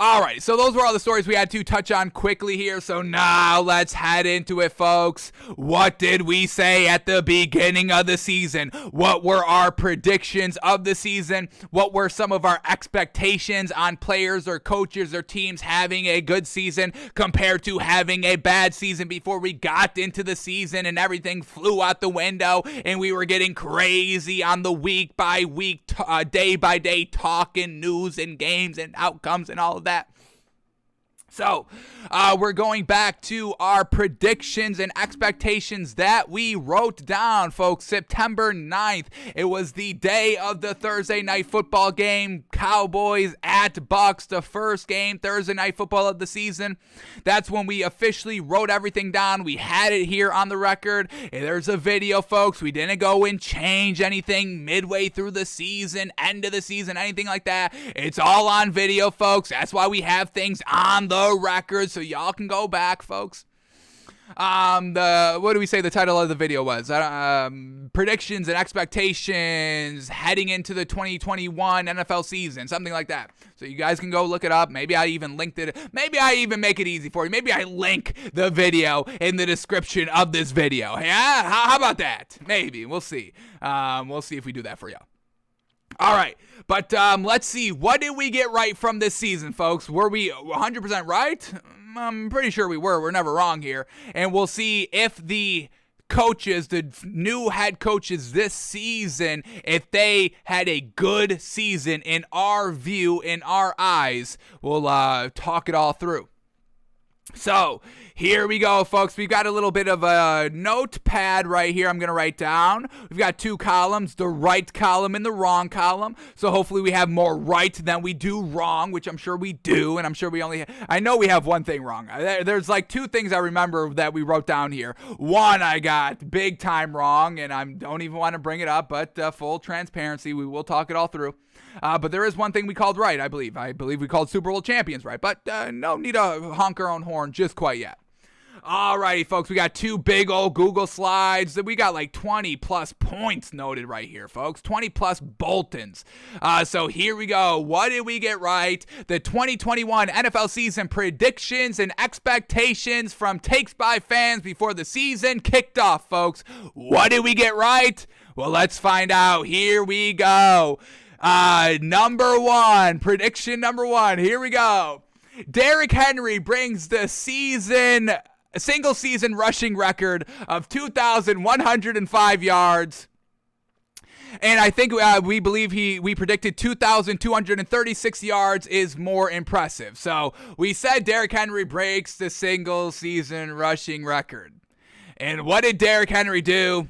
All right, so those were all the stories we had to touch on quickly here. So now let's head into it, folks. What did we say at the beginning of the season? What were our predictions of the season? What were some of our expectations on players or coaches or teams having a good season compared to having a bad season before we got into the season and everything flew out the window and we were getting crazy on the week by week, day by day talking news and games and outcomes and all of that. So, we're going back to our predictions and expectations that we wrote down, folks. September 9th, it was the day of the Thursday night football game. Cowboys at Bucks, the first game, Thursday night football of the season. That's when we officially wrote everything down. We had it here on the record. There's a video, folks. We didn't go and change anything midway through the season, end of the season, anything like that. It's all on video, folks. That's why we have things on the record, so y'all can go back, folks. What do we say the title of the video was? Predictions and expectations heading into the 2021 NFL season, something like that. So you guys can go look it up. Maybe I even linked it. Maybe I even make it easy for you. Maybe I link the video in the description of this video. Yeah, how about that? Maybe. We'll see. We'll see if we do that for you. All right, but let's see. What did we get right from this season, folks? Were we 100% right? I'm pretty sure we were. We're never wrong here. And we'll see if the coaches, the new head coaches this season, if they had a good season in our view, in our eyes. We'll talk it all through. So, here we go, folks. We've got a little bit of a notepad right here I'm going to write down. We've got two columns, the right column and the wrong column. So, hopefully we have more right than we do wrong, which I'm sure we do. And I'm sure I know we have one thing wrong. There's like two things I remember that we wrote down here. One, I got big time wrong, and I don't even want to bring it up, but full transparency, we will talk it all through. But there is one thing we called right, I believe. I believe we called Super Bowl champions right, but no need to honk our own horn just quite yet. Alrighty, folks, we got two big old Google slides. We got like 20 plus points noted right here, folks. 20 plus Boltons. So here we go. What did we get right? The 2021 NFL season predictions and expectations from takes by fans before the season kicked off, folks. What did we get right? Well, let's find out. Here we go. Number one, prediction number one. Here we go. Derrick Henry brings the single season rushing record of 2,105 yards. And I think we believe we predicted 2,236 yards is more impressive. So we said Derrick Henry breaks the single season rushing record. And what did Derrick Henry do?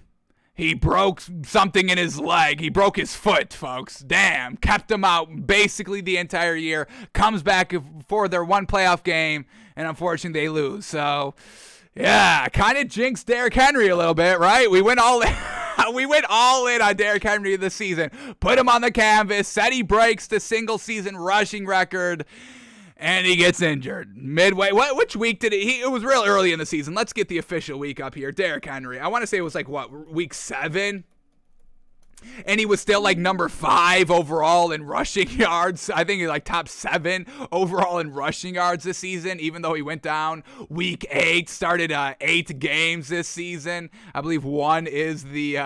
He broke something in his leg. He broke his foot, folks. Damn. Kept him out basically the entire year. Comes back for their one playoff game, and unfortunately they lose. So, yeah, kind of jinxed Derrick Henry a little bit, right? We went all in. We went all in on Derrick Henry this season. Put him on the canvas. Said he breaks the single season rushing record. And he gets injured midway. Which week did he? It was real early in the season. Let's get the official week up here. Derrick Henry. I want to say it was like, week 7? And he was still like number 5 overall in rushing yards. I think he's like top 7 overall in rushing yards this season, even though he went down week 8, started 8 games this season. I believe one is the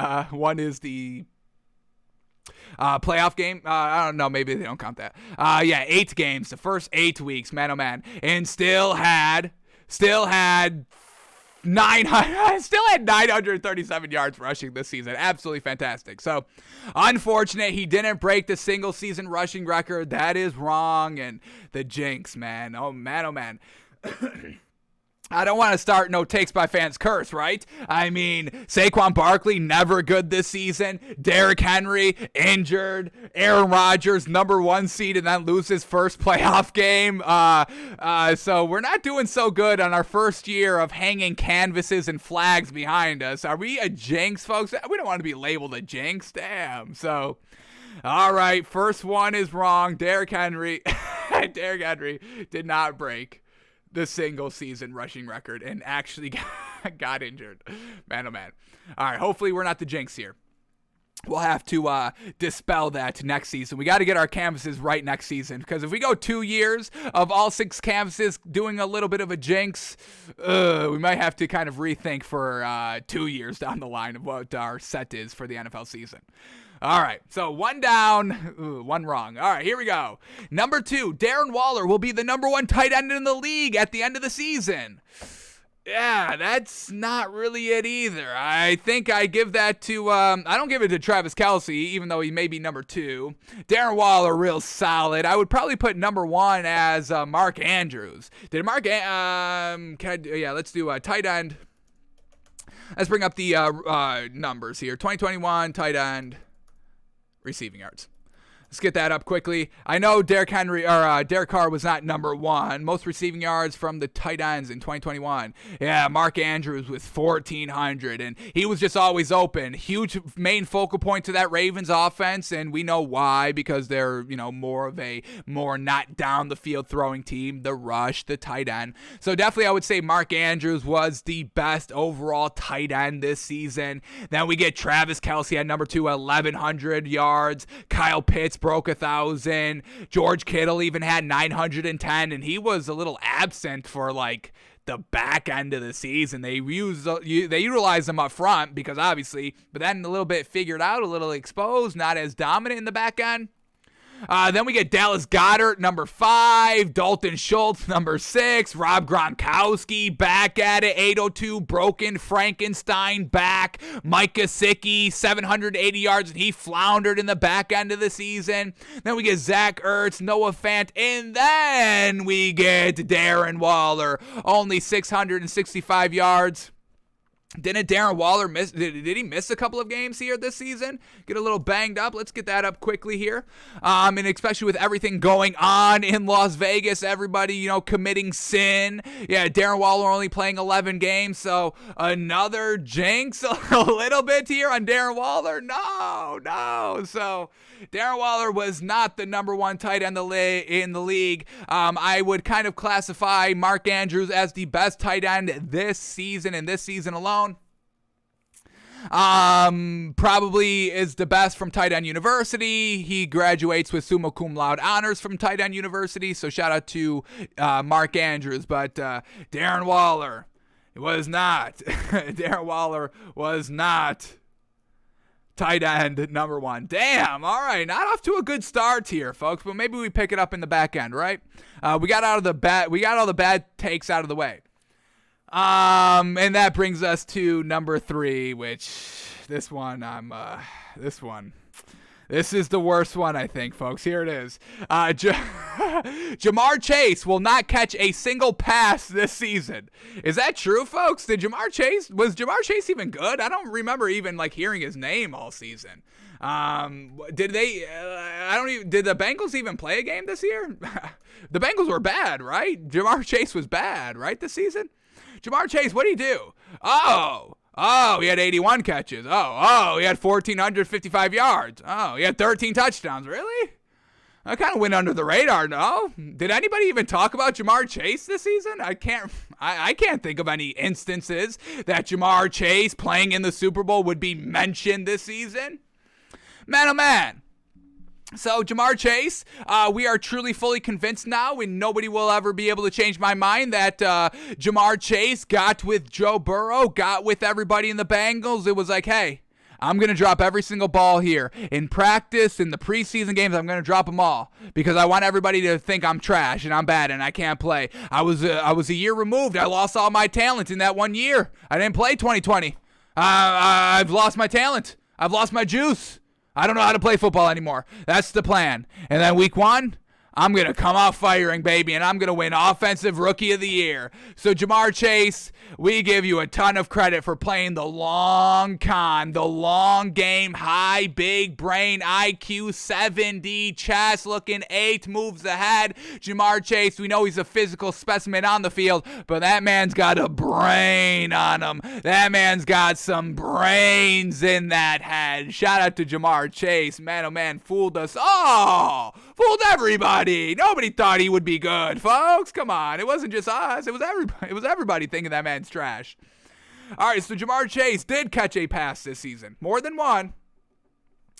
playoff game. I don't know. Maybe they don't count that. 8 games. The first 8 weeks. Man, oh man. And still had 937 yards rushing this season. Absolutely fantastic. So, unfortunate he didn't break the single season rushing record. That is wrong. And the jinx, man. Oh man, oh man. I don't want to start no takes by fans curse, right? I mean, Saquon Barkley, never good this season. Derrick Henry, injured. Aaron Rodgers, number 1 seed, and then loses first playoff game. So we're not doing so good on our first year of hanging canvases and flags behind us. Are we a jinx, folks? We don't want to be labeled a jinx. Damn. So, all right, first one is wrong. Derrick Henry did not break the single season rushing record and actually got injured. Man, oh man. All right, hopefully we're not the jinx here. we'll have to dispel that next season. We got to get our canvases right next season, because if we go 2 years of all 6 canvases doing a little bit of a jinx, we might have to kind of rethink for 2 years down the line of what our set is for the NFL season. All right, so 1 down, 1 wrong. All right, here we go. Number 2, Darren Waller will be the number 1 tight end in the league at the end of the season. Yeah, that's not really it either. I think I give that to, I don't give it to Travis Kelce, even though he may be number 2. Darren Waller, real solid. I would probably put number 1 as Mark Andrews. Did Mark, let's do a tight end. Let's bring up the numbers here. 2021 tight end receiving yards. Let's get that up quickly. I know Derrick Carr was not number 1. Most receiving yards from the tight ends in 2021. Yeah, Mark Andrews with 1,400, and he was just always open. Huge main focal point to that Ravens offense, and we know why, because they're, more of a not down the field throwing team, the rush, the tight end. So definitely I would say Mark Andrews was the best overall tight end this season. Then we get Travis Kelce at number 2, 1,100 yards. Kyle Pitts broke 1,000. George Kittle even had 910, and he was a little absent for the back end of the season. They utilized him up front because obviously, but then a little bit figured out, a little exposed, not as dominant in the back end. Then we get Dallas Goddard, number 5. Dalton Schultz, number 6. Rob Gronkowski, back at it, 802. Broken Frankenstein, back. Mike Gesicki, 780 yards, and he floundered in the back end of the season. Then we get Zach Ertz, Noah Fant, and then we get Darren Waller, only 665 yards. Didn't Darren Waller miss? Did he miss a couple of games here this season? Get a little banged up. Let's get that up quickly here. And especially with everything going on in Las Vegas, everybody, committing sin. Yeah, Darren Waller only playing 11 games, so another jinx a little bit here on Darren Waller. No. So Darren Waller was not the number 1 tight end in the league. I would kind of classify Mark Andrews as the best tight end this season and this season alone. Probably is the best from Tight End University. He graduates with summa cum laude honors from Tight End University, so shout out to Mark Andrews. But Darren Waller was not. Darren Waller was not tight end number 1. Damn, all right, not off to a good start here, folks, but maybe we pick it up in the back end, right? We got all the bad takes out of the way. And that brings us to number 3, which this is the worst one, I think, folks. Here it is. Jamar Chase will not catch a single pass this season. Is that true, folks? Was Jamar Chase even good? I don't remember even hearing his name all season. Did the Bengals even play a game this year? The Bengals were bad, right? Jamar Chase was bad, right, this season? Jamar Chase, what did he do? Oh, he had 81 catches. Oh, he had 1,455 yards. Oh, he had 13 touchdowns. Really? I kind of went under the radar, no? Did anybody even talk about Jamar Chase this season? I can't think of any instances that Jamar Chase playing in the Super Bowl would be mentioned this season. Man, oh man. So, Jamar Chase, we are truly fully convinced now, and nobody will ever be able to change my mind, that Jamar Chase got with Joe Burrow, got with everybody in the Bengals. It was like, hey, I'm going to drop every single ball here. In practice, in the preseason games, I'm going to drop them all because I want everybody to think I'm trash and I'm bad and I can't play. I was a year removed. I lost all my talent in that 1 year. I didn't play 2020. I've lost my talent. I've lost my juice. I don't know how to play football anymore. That's the plan. And then week 1, I'm going to come out firing, baby, and I'm going to win Offensive Rookie of the Year. So, Jamar Chase, we give you a ton of credit for playing the long con, the long game, high, big brain, IQ 70, chest looking 8 moves ahead. Jamar Chase, we know he's a physical specimen on the field, but that man's got a brain on him. That man's got some brains in that head. Shout out to Jamar Chase. Man, oh man, fooled us all. Fooled everybody. Nobody thought he would be good, folks. Come on. It wasn't just us. It was everybody thinking that man's trash. All right, so Jamar Chase did catch a pass this season. More than one.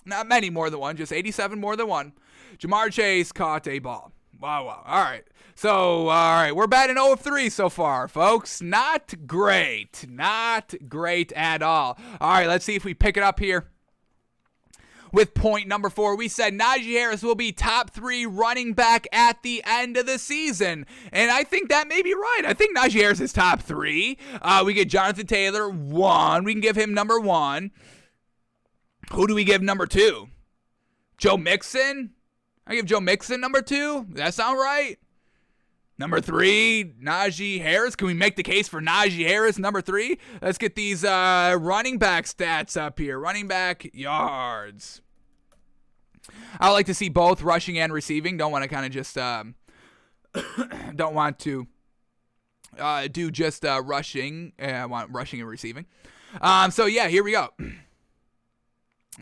Not many more than one, just 87 more than one. Jamar Chase caught a ball. Wow. All right. So, we're batting 0 of 3 so far, folks. Not great. Not great at all. All right, let's see if we pick it up here. With point number 4, we said Najee Harris will be top 3 running back at the end of the season. And I think that may be right. I think Najee Harris is top 3. We get Jonathan Taylor 1. We can give him number 1. Who do we give number 2? Joe Mixon? I give Joe Mixon number 2. Does that sound right? Number 3, Najee Harris. Can we make the case for Najee Harris, number 3? Let's get these running back stats up here. Running back yards. I would like to see both rushing and receiving. Don't want to kind of just don't want to do just rushing. I want rushing and receiving. So, yeah, here we go.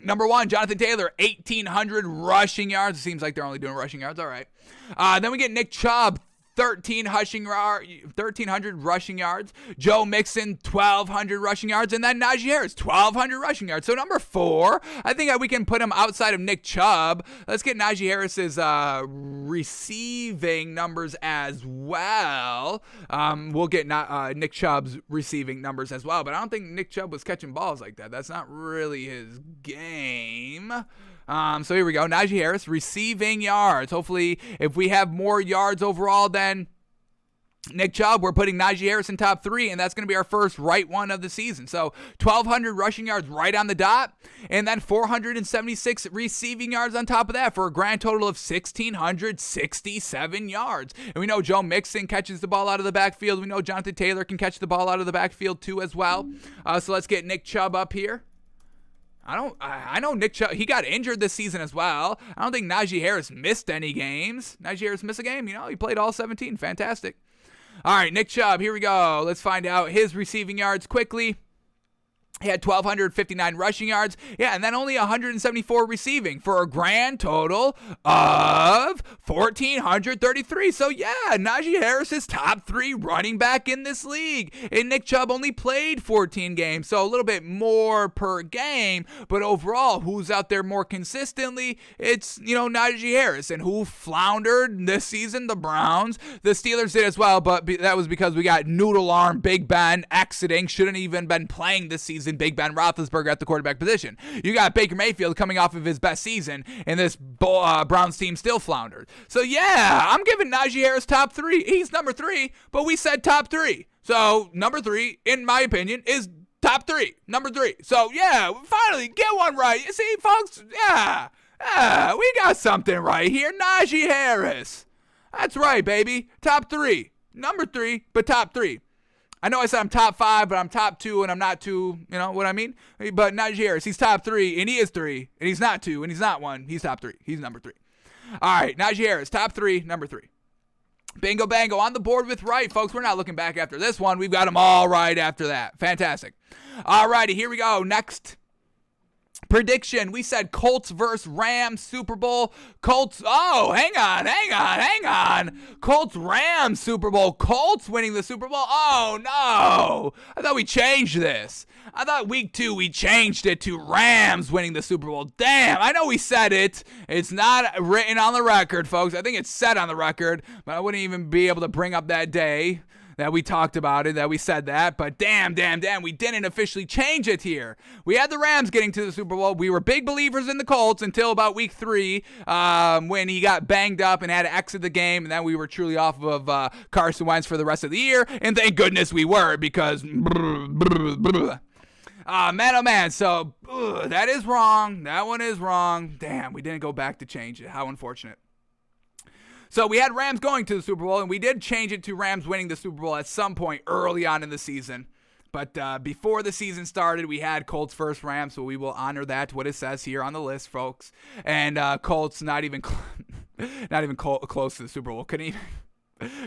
Number 1, Jonathan Taylor, 1,800 rushing yards. It seems like they're only doing rushing yards. All right. Then we get Nick Chubb, 1,300 rushing yards. Joe Mixon, 1,200 rushing yards. And then Najee Harris, 1,200 rushing yards. So number 4, I think we can put him outside of Nick Chubb. Let's get Najee Harris's receiving numbers as well. We'll get Nick Chubb's receiving numbers as well. But I don't think Nick Chubb was catching balls like that. That's not really his game. So here we go. Najee Harris, receiving yards. Hopefully, if we have more yards overall than Nick Chubb, we're putting Najee Harris in top 3, and that's going to be our first right one of the season. So 1,200 rushing yards right on the dot, and then 476 receiving yards on top of that for a grand total of 1,667 yards. And we know Joe Mixon catches the ball out of the backfield. We know Jonathan Taylor can catch the ball out of the backfield too as well. So let's get Nick Chubb up here. I know Nick Chubb, he got injured this season as well. I don't think Najee Harris missed any games. Najee Harris missed a game. He played all 17. Fantastic. All right, Nick Chubb, here we go. Let's find out his receiving yards quickly. He had 1,259 rushing yards. Yeah, and then only 174 receiving for a grand total of 1,433. So, yeah, Najee Harris is top 3 running back in this league. And Nick Chubb only played 14 games, so a little bit more per game. But overall, who's out there more consistently? It's, Najee Harris. And who floundered this season? The Browns. The Steelers did as well, but that was because we got noodle arm Big Ben exiting. Shouldn't even been playing this season. Big Ben Roethlisberger at the quarterback position. You got Baker Mayfield coming off of his best season, and this Browns team still floundered. So, yeah, I'm giving Najee Harris top 3. He's number 3, but we said top 3. So, number 3, in my opinion, is top 3. Number 3. So, yeah, finally, get one right. You see, folks, yeah, we got something right here. Najee Harris. That's right, baby. Top 3. Number 3, but top 3. I know I said I'm top 5, but I'm top 2, and I'm not 2. You know what I mean? But Najee Harris, he's top 3, and he is 3, and he's not 2, and he's not 1. He's top 3. He's number 3. All right, Najee Harris, top 3, number 3. Bingo bango, on the board with right, folks. We're not looking back after this one. We've got them all right after that. Fantastic. All righty, here we go. Next prediction, we said Colts versus Rams Super Bowl. Colts, hang on. Colts Rams Super Bowl. Colts winning the Super Bowl. Oh, no. I thought we changed this. I thought week 2 we changed it to Rams winning the Super Bowl. Damn, I know we said it. It's not written on the record, folks. I think it's said on the record, but I wouldn't even be able to bring up that day that we talked about it, that we said that, but damn, we didn't officially change it here. We had the Rams getting to the Super Bowl. We were big believers in the Colts until about week 3 when he got banged up and had to exit the game, and then we were truly off of Carson Wentz for the rest of the year, and thank goodness we were, because man, oh man, so that is wrong. That one is wrong. Damn, we didn't go back to change it. How unfortunate. So we had Rams going to the Super Bowl, and we did change it to Rams winning the Super Bowl at some point early on in the season. But before the season started, we had Colts versus Rams, so we will honor that, what it says here on the list, folks. And Colts not even close to the Super Bowl. Couldn't even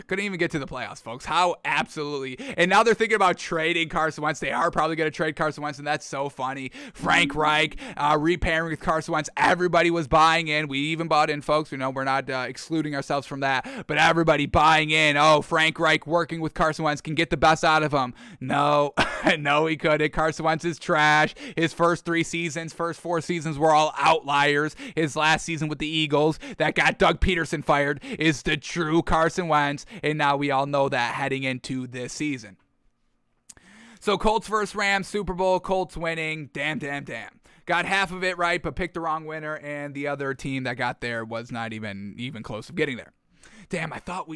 Couldn't even get to the playoffs, folks. How absolutely. And now they're thinking about trading Carson Wentz. They are probably going to trade Carson Wentz, and that's so funny. Frank Reich repairing with Carson Wentz. Everybody was buying in. We even bought in, folks. We know we're not excluding ourselves from that, but everybody buying in. Oh, Frank Reich working with Carson Wentz can get the best out of him. No, no, he couldn't. Carson Wentz is trash. His first 4 seasons were all outliers. His last season with the Eagles that got Doug Peterson fired is the true Carson Wentz, and now we all know that heading into this season. So Colts versus Rams, Super Bowl, Colts winning. Damn. Got half of it right, but picked the wrong winner, and the other team that got there was not even close to getting there. Damn, I thought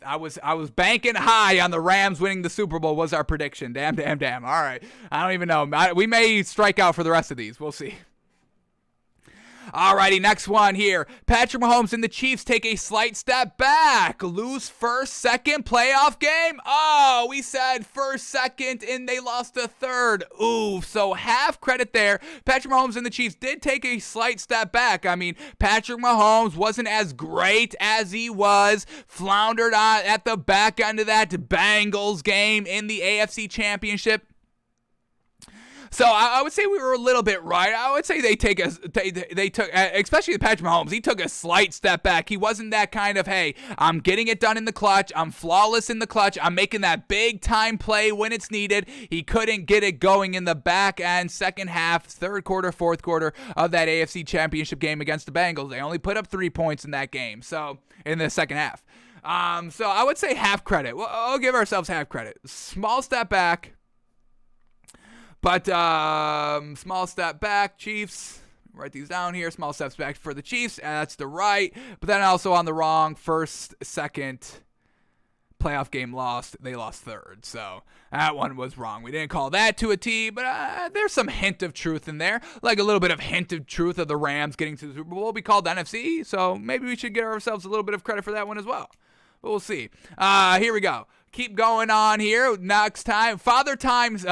I was banking high on the Rams winning the Super Bowl was our prediction. Damn. All right. I don't even know. We may strike out for the rest of these. We'll see. Alrighty, next one here. Patrick Mahomes and the Chiefs take a slight step back. Lose first, second playoff game? Oh, we said first, second, and they lost a third. Ooh, so half credit there. Patrick Mahomes and the Chiefs did take a slight step back. I mean, Patrick Mahomes wasn't as great as he was. Floundered at the back end of that Bengals game in the AFC Championship. So I would say we were a little bit right. I would say they took, especially Patrick Mahomes, he took a slight step back. He wasn't that kind of, hey, I'm getting it done in the clutch. I'm flawless in the clutch. I'm making that big time play when it's needed. He couldn't get it going in the back end, second half, third quarter, fourth quarter of that AFC Championship game against the Bengals. They only put up 3 points in that game, so in the second half. So I would say half credit. We'll give ourselves half credit. Small step back. But small step back, Chiefs. Write these down here. Small steps back for the Chiefs. And that's the right. But then also on the wrong, first, second playoff game lost. They lost third. So that one was wrong. We didn't call that to a T, but there's some hint of truth in there. Like a little bit of hint of truth of the Rams getting to the Super Bowl. We called the NFC, so maybe we should give ourselves a little bit of credit for that one as well. But we'll see. Here we go. Keep going on here. Next time. Father Time's...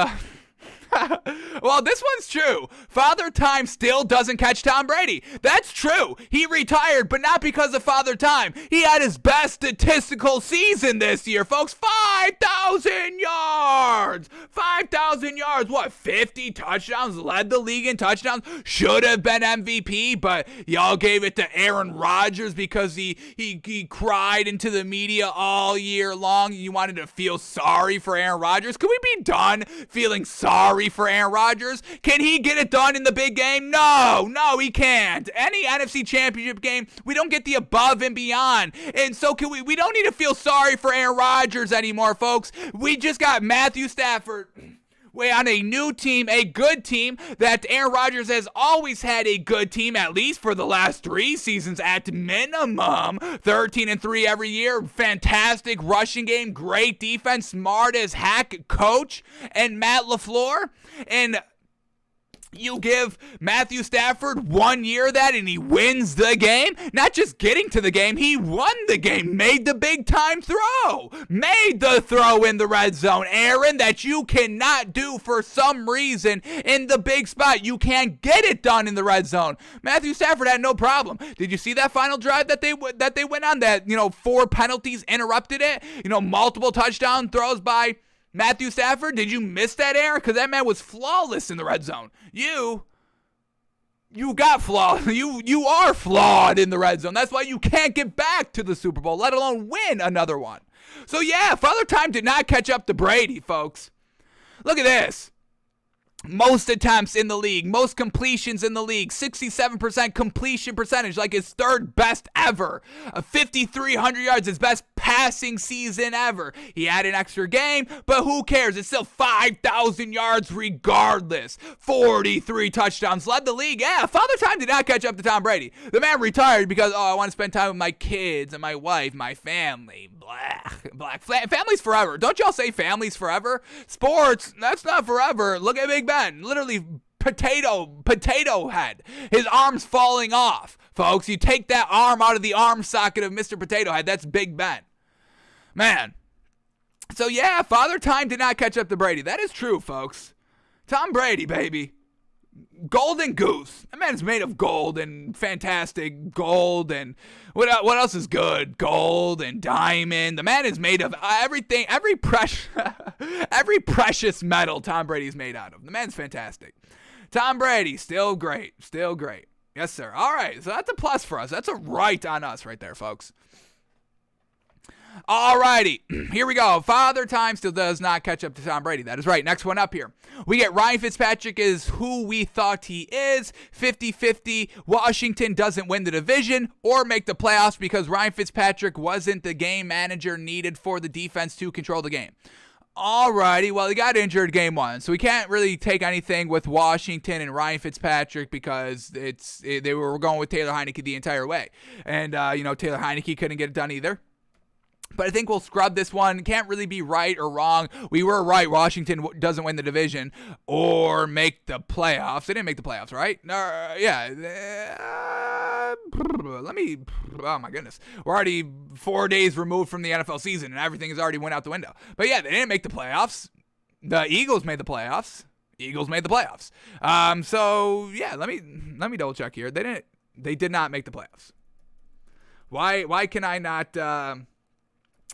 Well, this one's true. Father Time still doesn't catch Tom Brady. That's true. He retired, but not because of Father Time. He had his best statistical season this year, folks. 5,000 yards. 5,000 yards. What, 50 touchdowns? Led the league in touchdowns. Should have been MVP, but y'all gave it to Aaron Rodgers because he cried into the media all year long. You wanted to feel sorry for Aaron Rodgers. Could we be done feeling sorry for Aaron Rodgers? Can he get it done in the big game? No, he can't. Any NFC Championship game, we don't get the above and beyond. And so we don't need to feel sorry for Aaron Rodgers anymore, folks. We just got Matthew Stafford. We're on a new team, a good team, that Aaron Rodgers has always had a good team, at least for the last 3 seasons at minimum. 13-3 every year. Fantastic rushing game, great defense, smart as heck coach, and Matt LaFleur. And you give Matthew Stafford 1 year of that and he wins the game. Not just getting to the game, he won the game. Made the big time throw. Made the throw in the red zone, Aaron, that you cannot do for some reason in the big spot. You can't get it done in the red zone. Matthew Stafford had no problem. Did you see that final drive that they went on? That 4 penalties interrupted it. Multiple touchdown throws by Matthew Stafford. Did you miss that, Aaron? Because that man was flawless in the red zone. You got flawed. You are flawed in the red zone. That's why you can't get back to the Super Bowl, let alone win another one. So yeah, Father Time did not catch up to Brady, folks. Look at this. Most attempts in the league, most completions in the league, 67% completion percentage, like his third best ever. 5,300 yards, his best passing season ever. He had an extra game, but who cares? It's still 5,000 yards regardless. 43 touchdowns, led the league. Yeah, Father Time did not catch up to Tom Brady. The man retired because, I want to spend time with my kids and my wife, my family. Black. Family's forever. Don't y'all say family's forever? Sports, that's not forever. Look at Big Ben. Literally potato head. His arm's falling off. Folks, you take that arm out of the arm socket of Mr. Potato Head. That's Big Ben. Man. So yeah, Father Time did not catch up to Brady. That is true, folks. Tom Brady, baby. Golden goose. That man's made of gold and fantastic gold, and what else is good? Gold and diamond. The man is made of everything, every precious metal Tom Brady's made out of. The man's fantastic. Tom Brady, still great. Yes, sir. All right, so that's a plus for us. That's a right on us right there, folks. Alrighty, here we go. Father Time still does not catch up to Tom Brady. That is right. Next one up here. We get Ryan Fitzpatrick is who we thought he is. 50-50. Washington doesn't win the division or make the playoffs because Ryan Fitzpatrick wasn't the game manager needed for the defense to control the game. Alrighty, well, he got injured game 1, so we can't really take anything with Washington and Ryan Fitzpatrick because they were going with Taylor Heineke the entire way. And, Taylor Heineke couldn't get it done either. But I think we'll scrub this one. Can't really be right or wrong. We were right. Washington doesn't win the division or make the playoffs. They didn't make the playoffs, right? Oh my goodness. We're already 4 days removed from the NFL season and everything has already went out the window. But yeah, they didn't make the playoffs. The Eagles made the playoffs. So yeah, let me double check here. They did not make the playoffs. Why can I not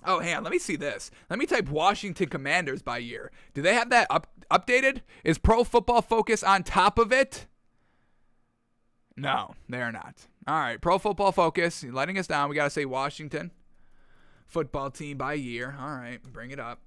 Oh, hang on. Let me see this. Let me type Washington Commanders by year. Do they have that updated? Is Pro Football Focus on top of it? No, they are not. All right, Pro Football Focus, you're letting us down. We got to say Washington football team by year. All right, bring it up.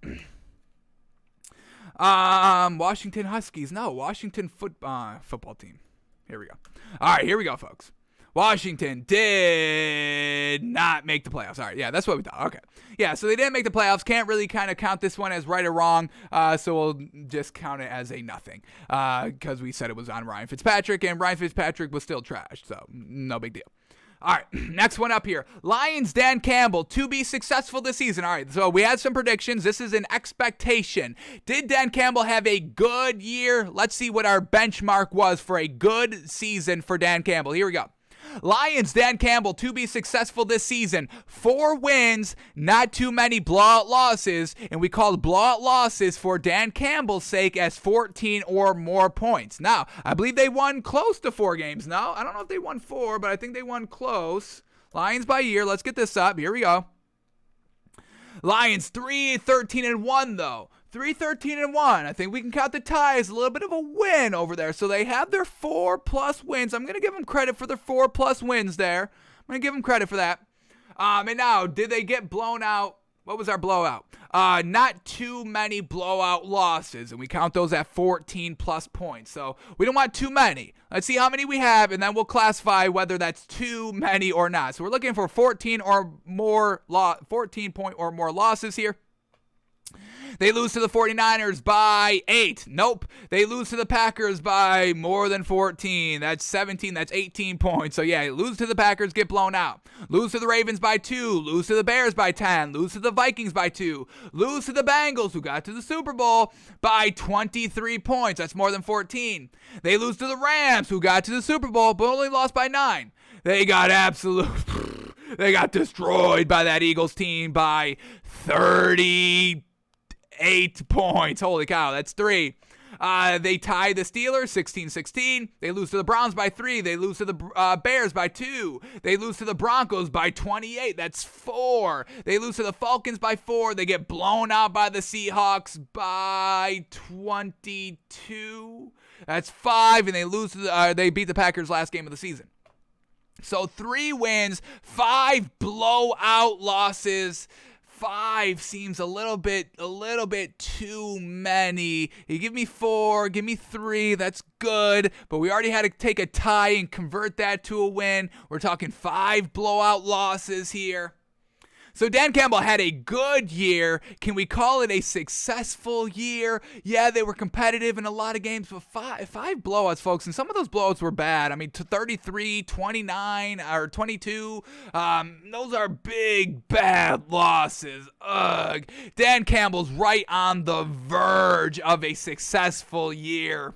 Washington Huskies. No, Washington football team. Here we go. All right, here we go, folks. Washington did not make the playoffs. All right, yeah, that's what we thought. Okay. Yeah, so they didn't make the playoffs. Can't really kind of count this one as right or wrong, so we'll just count it as a nothing because we said it was on Ryan Fitzpatrick, and Ryan Fitzpatrick was still trashed, so no big deal. All right, next one up here. Lions, Dan Campbell, to be successful this season. All right, so we had some predictions. This is an expectation. Did Dan Campbell have a good year? Let's see what our benchmark was for a good season for Dan Campbell. Here we go. Lions, Dan Campbell, to be successful this season. 4 wins, not too many blowout losses, and we called blowout losses for Dan Campbell's sake as 14 or more points. Now, I believe they won close to 4 games. No, I don't know if they won 4, but I think they won close. Lions by year. Let's get this up. Here we go. Lions 3-13-1 though. 3-13-1. I think we can count the tie as a little bit of a win over there. So they have their 4+ wins. I'm going to give them credit for their 4+ wins there. I'm going to give them credit for that. And now, did they get blown out? What was our blowout? Not too many blowout losses, and we count those at 14+ points. So we don't want too many. Let's see how many we have, and then we'll classify whether that's too many or not. So we're looking for 14 point or more losses here. They lose to the 49ers by 8. Nope. They lose to the Packers by more than 14. That's 17. That's 18 points. So, yeah, lose to the Packers, get blown out. Lose to the Ravens by 2. Lose to the Bears by 10. Lose to the Vikings by 2. Lose to the Bengals, who got to the Super Bowl, by 23 points. That's more than 14. They lose to the Rams, who got to the Super Bowl, but only lost by 9. They got they got destroyed by that Eagles team by 38 points. Holy cow, that's 3. They tie the Steelers 16-16. They lose to the Browns by 3. They lose to the Bears by 2. They lose to the Broncos by 28. That's 4. They lose to the Falcons by 4. They get blown out by the Seahawks by 22. That's 5. And they lose to they beat the Packers last game of the season. So 3 wins, 5 blowout losses. 5 seems a little bit too many. You give me 4, give me 3, that's good. But we already had to take a tie and convert that to a win. We're talking 5 blowout losses here. So Dan Campbell had a good year. Can we call it a successful year? Yeah, they were competitive in a lot of games, but 5 blowouts, folks, and some of those blowouts were bad. I mean, 33, 29, or 22, those are big, bad losses. Ugh. Dan Campbell's right on the verge of a successful year.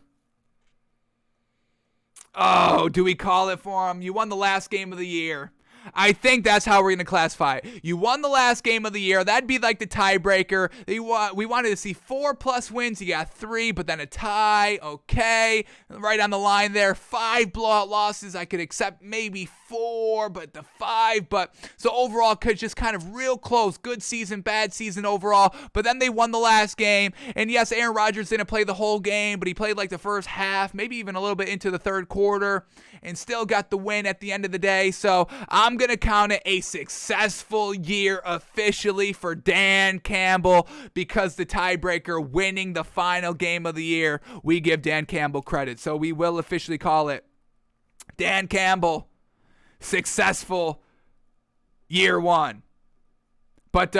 Oh, do we call it for him? You won the last game of the year. I think that's how we're going to classify it. You won the last game of the year. That'd be like the tiebreaker. We wanted to see 4+ wins. You got 3, but then a tie. Okay. Right on the line there. 5 blowout losses. I could accept maybe 4, but the 5. But so overall, just kind of real close. Good season, bad season overall. But then they won the last game. And yes, Aaron Rodgers didn't play the whole game, but he played like the first half, maybe even a little bit into the third quarter, and still got the win at the end of the day. So I'm going to count it a successful year officially for Dan Campbell, because the tiebreaker, winning the final game of the year, we give Dan Campbell credit. So we will officially call it Dan Campbell successful year 1. But,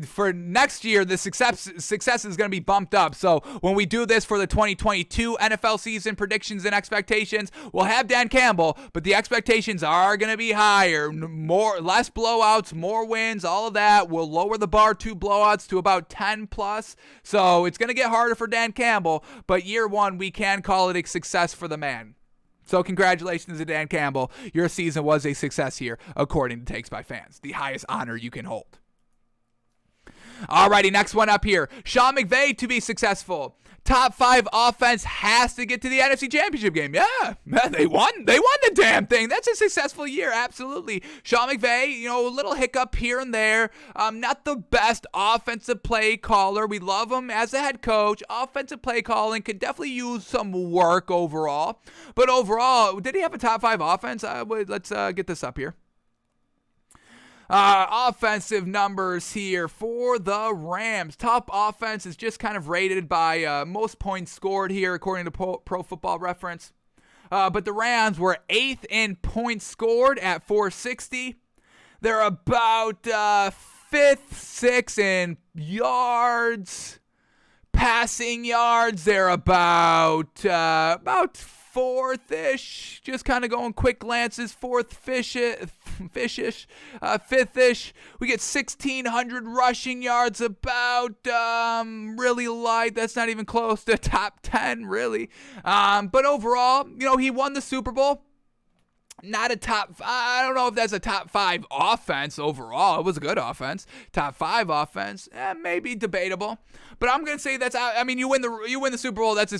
for next year, the success is going to be bumped up. So when we do this for the 2022 NFL season predictions and expectations, we'll have Dan Campbell, but the expectations are going to be higher. Less blowouts, more wins, all of that. We'll lower the bar 2 blowouts to about 10+. So it's going to get harder for Dan Campbell, but year 1, we can call it a success for the man. So congratulations to Dan Campbell. Your season was a success here, according to Takes by Fans, the highest honor you can hold. Alrighty, next one up here. Sean McVay to be successful. Top 5 offense has to get to the NFC Championship game. Yeah, they won. They won the damn thing. That's a successful year, absolutely. Sean McVay, a little hiccup here and there. Not the best offensive play caller. We love him as a head coach. Offensive play calling could definitely use some work overall. But overall, did he have a top 5 offense? Let's get this up here. Offensive numbers here for the Rams. Top offense is just kind of rated by most points scored here, according to Pro Football Reference. But the Rams were 8th in points scored at 460. They're about 5th, 6th in yards. Passing yards, they're about 4th-ish, just kind of going quick glances, 4th fish-ish, 5th-ish. We get 1,600 rushing yards, about really light. That's not even close to top 10, really. But overall, he won the Super Bowl. Not a I don't know if that's a top 5 offense overall. It was a good offense. Top 5 offense, maybe debatable. But I'm gonna say you win the Super Bowl. That's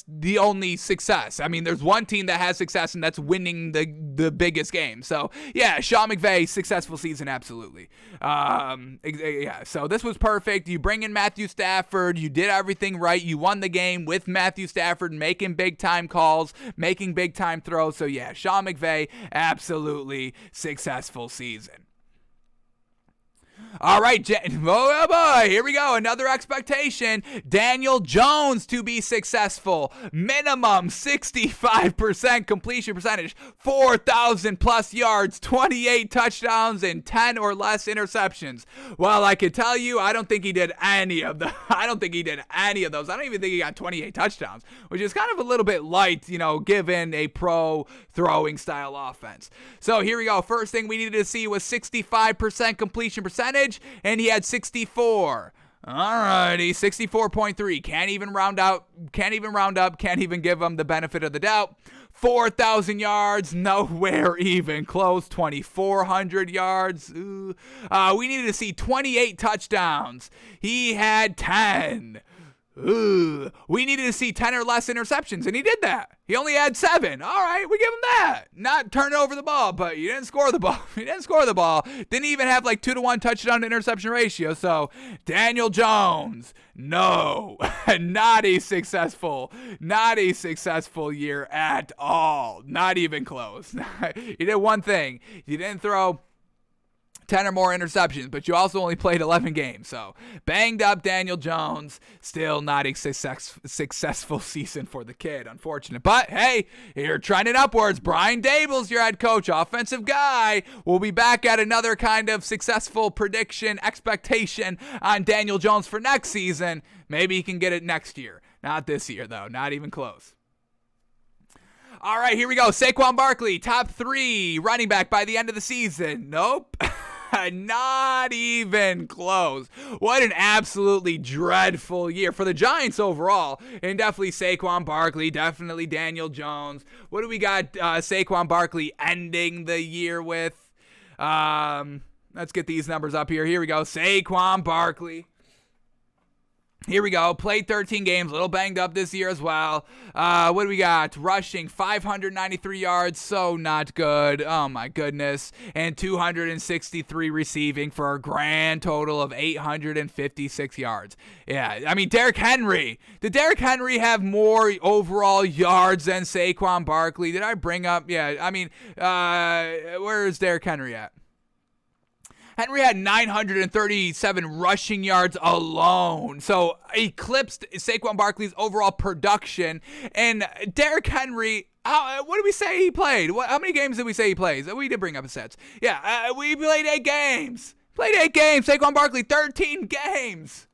the only success. There's one team that has success, and that's winning the biggest game. So yeah, Sean McVay, successful season, absolutely. Yeah. So this was perfect. You bring in Matthew Stafford. You did everything right. You won the game with Matthew Stafford making big time calls, making big time throws. So yeah, Sean McVay, absolutely successful season. All right, oh boy, here we go. Another expectation. Daniel Jones to be successful. Minimum 65% completion percentage, 4,000 plus yards, 28 touchdowns, and 10 or less interceptions. Well, I can tell you, I don't think he did any of those. I don't even think he got 28 touchdowns, which is kind of a little bit light, given a pro throwing style offense. So here we go. First thing we needed to see was 65% completion percentage. And he had 64. Alrighty, 64.3. Can't even round up. Can't even give him the benefit of the doubt. 4,000 yards, nowhere even close. 2,400 yards. We needed to see 28 touchdowns. He had 10. We needed to see 10 or less interceptions, and he did that. He only had 7. All right, we give him that. Not turning over the ball, but you didn't score the ball. Didn't even have 2-to-1 touchdown to interception ratio. So Daniel Jones, no, not a successful year at all. Not even close. You did one thing. You didn't throw 10 or more interceptions, but you also only played 11 games. So banged up Daniel Jones, still not a successful season for the kid, unfortunate. But hey, you're trending upwards. Brian Daboll's your head coach, offensive guy. We'll be back at another kind of successful prediction, expectation on Daniel Jones for next season. Maybe he can get it next year. Not this year, though. Not even close. All right, here we go. Saquon Barkley, top 3 running back by the end of the season. Nope. Not even close. What an absolutely dreadful year for the Giants overall. And definitely Saquon Barkley, definitely Daniel Jones. What do we got Saquon Barkley ending the year with? Let's get these numbers up here. Here we go. Saquon Barkley. Here we go. Played 13 games. A little banged up this year as well. What do we got? Rushing 593 yards. So not good. Oh, my goodness. And 263 receiving for a grand total of 856 yards. Yeah, I mean, Derrick Henry. Did Derrick Henry have more overall yards than Saquon Barkley? Did I bring up? Yeah, I mean, where is Derrick Henry at? Henry had 937 rushing yards alone, so eclipsed Saquon Barkley's overall production. And Derrick Henry, what did we say he played? How many games did we say he plays? We did bring up his stats. Yeah, we played 8 games. Saquon Barkley, 13 games.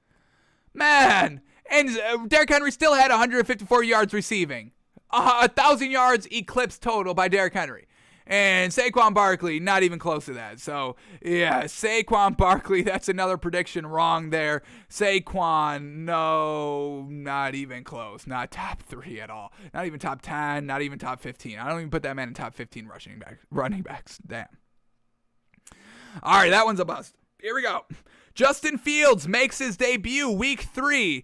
Man. And Derrick Henry still had 154 yards receiving. 1,000 yards eclipsed total by Derrick Henry. And Saquon Barkley, not even close to that. So, yeah, Saquon Barkley, that's another prediction wrong there. Saquon, no, not even close. Not top 3 at all. Not even top 10, not even top 15. I don't even put that man in top 15 running backs. Damn. All right, that one's a bust. Here we go. Justin Fields makes his debut week 3.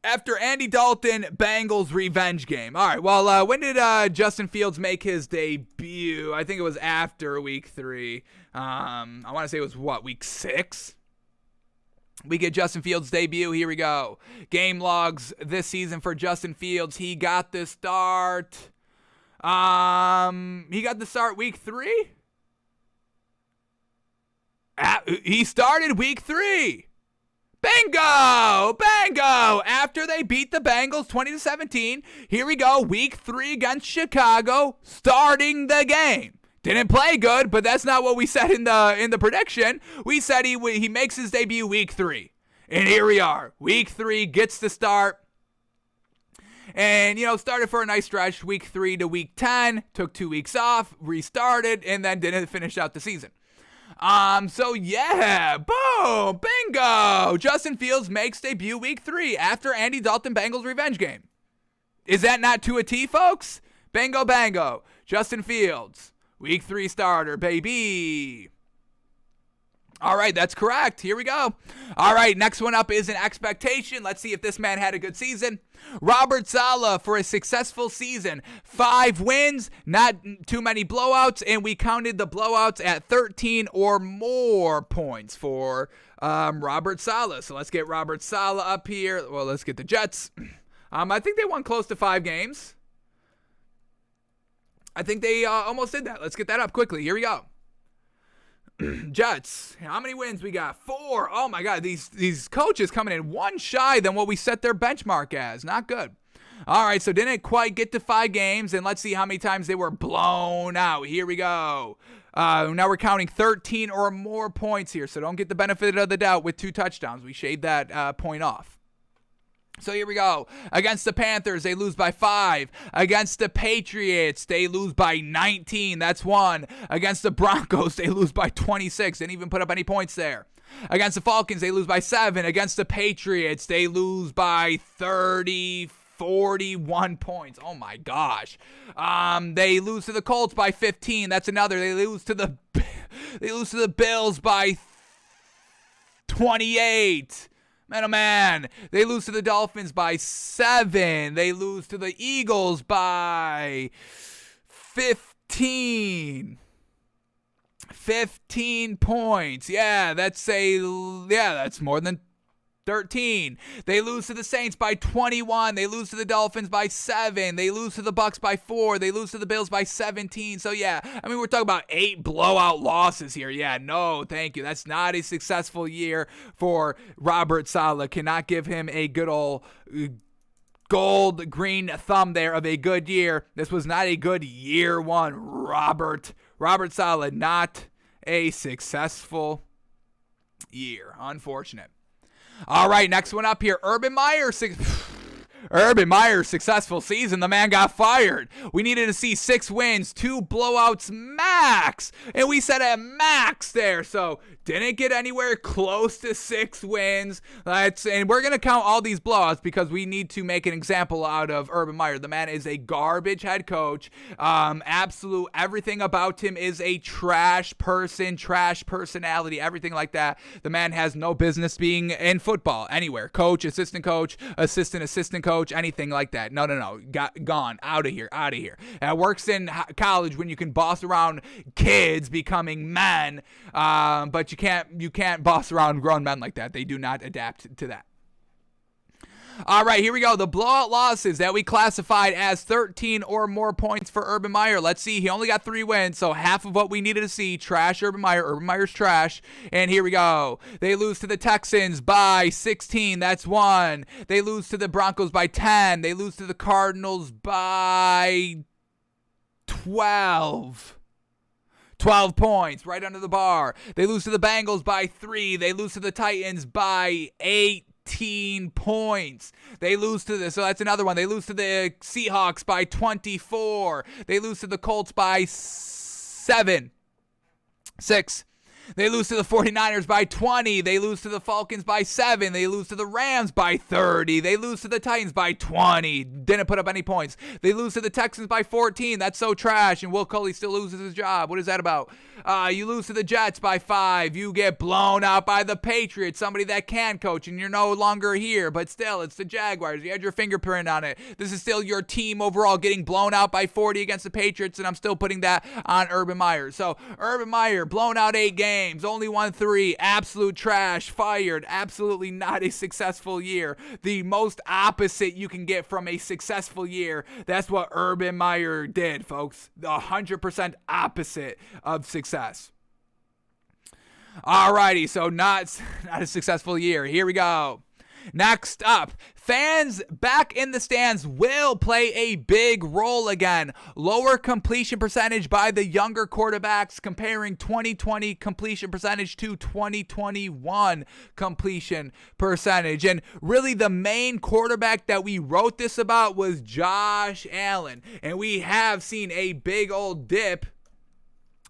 After Andy Dalton, Bengals revenge game. All right, well, when did Justin Fields make his debut? I think it was after week 3. I want to say it was, week 6? We get Justin Fields' debut. Here we go. Game logs this season for Justin Fields. He got the start. Week 3? He started week 3. Bingo! After they beat the Bengals 20-17, here we go, week 3 against Chicago, starting the game. Didn't play good, but that's not what we said in the prediction. We said he makes his debut week 3. And here we are. Week 3 gets the start. And, started for a nice stretch, week 3 to week 10, took 2 weeks off, restarted, and then didn't finish out the season. So yeah, boom, bingo. Justin Fields makes debut week 3 after Andy Dalton Bengals revenge game. Is that not to a T, folks? Bingo, bango. Justin Fields, week 3 starter, baby. All right, that's correct. Here we go. All right, next one up is an expectation. Let's see if this man had a good season. Robert Saleh for a successful season. 5 wins, not too many blowouts, and we counted the blowouts at 13 or more points for Robert Saleh. So let's get Robert Saleh up here. Well, let's get the Jets. I think they won close to 5 games. I think they almost did that. Let's get that up quickly. Here we go. Jets, how many wins we got? 4. Oh my God, these coaches coming in 1 shy than what we set their benchmark as. Not good. All right, so didn't quite get to 5 games, and let's see how many times they were blown out. Here we go. Now we're counting 13 or more points here, so don't get the benefit of the doubt with 2 touchdowns. We shaved that point off. So here we go. Against the Panthers, they lose by 5. Against the Patriots, they lose by 19. That's 1. Against the Broncos, they lose by 26. Didn't even put up any points there. Against the Falcons, they lose by 7. Against the Patriots, they lose by 41 points. Oh my gosh. They lose to the Colts by 15. That's another. They lose to the Bills by 28. Man, oh man. They lose to the Dolphins by 7. They lose to the Eagles by 15. 15 points. That's more than 13. They lose to the Saints by 21. They lose to the Dolphins by 7. They lose to the Bucks by 4. They lose to the Bills by 17. So we're talking about 8 blowout losses here. No, thank you. That's not a successful year for Robert Saleh. Cannot give him a good old gold green thumb there of a good year. This was not a good year 1. Robert Saleh, not a successful year. Unfortunate. All right, next one up here. Urban Meyer. Urban Meyer's successful season, the man got fired. We needed to see 6 wins, 2 blowouts max. And we said a max there. So didn't get anywhere close to 6 wins. And we're going to count all these blowouts because we need to make an example out of Urban Meyer. The man is a garbage head coach. Absolute everything about him is a trash person, trash personality, everything like that. The man has no business being in football anywhere. Coach, assistant coach, assistant coach, anything like that. No. Gone. Out of here. Works in college when you can boss around kids becoming men, but you can't boss around grown men like that. They do not adapt to that. All right, here we go. The blowout losses that we classified as 13 or more points for Urban Meyer. Let's see. He only got 3 wins, so half of what we needed to see. Trash Urban Meyer. Urban Meyer's trash. And here we go. They lose to the Texans by 16. That's 1. They lose to the Broncos by 10. They lose to the Cardinals by 12. 12 points, right under the bar. They lose to the Bengals by 3. They lose to the Titans by 18 points. They lose to so that's another one. They lose to the Seahawks by 24. They lose to the Colts by 6. They lose to the 49ers by 20. They lose to the Falcons by 7. They lose to the Rams by 30. They lose to the Titans by 20. Didn't put up any points. They lose to the Texans by 14. That's so trash. And Will Culley still loses his job. What is that about? You lose to the Jets by 5. You get blown out by the Patriots, somebody that can coach, and you're no longer here. But still, it's the Jaguars. You had your fingerprint on it. This is still your team overall getting blown out by 40 against the Patriots, and I'm still putting that on Urban Meyer. So, Urban Meyer, blown out 8 games, only won 3, absolute trash, fired, absolutely not a successful year. The most opposite you can get from a successful year. That's what Urban Meyer did, folks. The 100% opposite of success. Alrighty, so not a successful year. Here we go. Next up, fans back in the stands will play a big role again. Lower completion percentage by the younger quarterbacks, comparing 2020 completion percentage to 2021 completion percentage. And really the main quarterback that we wrote this about was Josh Allen. And we have seen a big old dip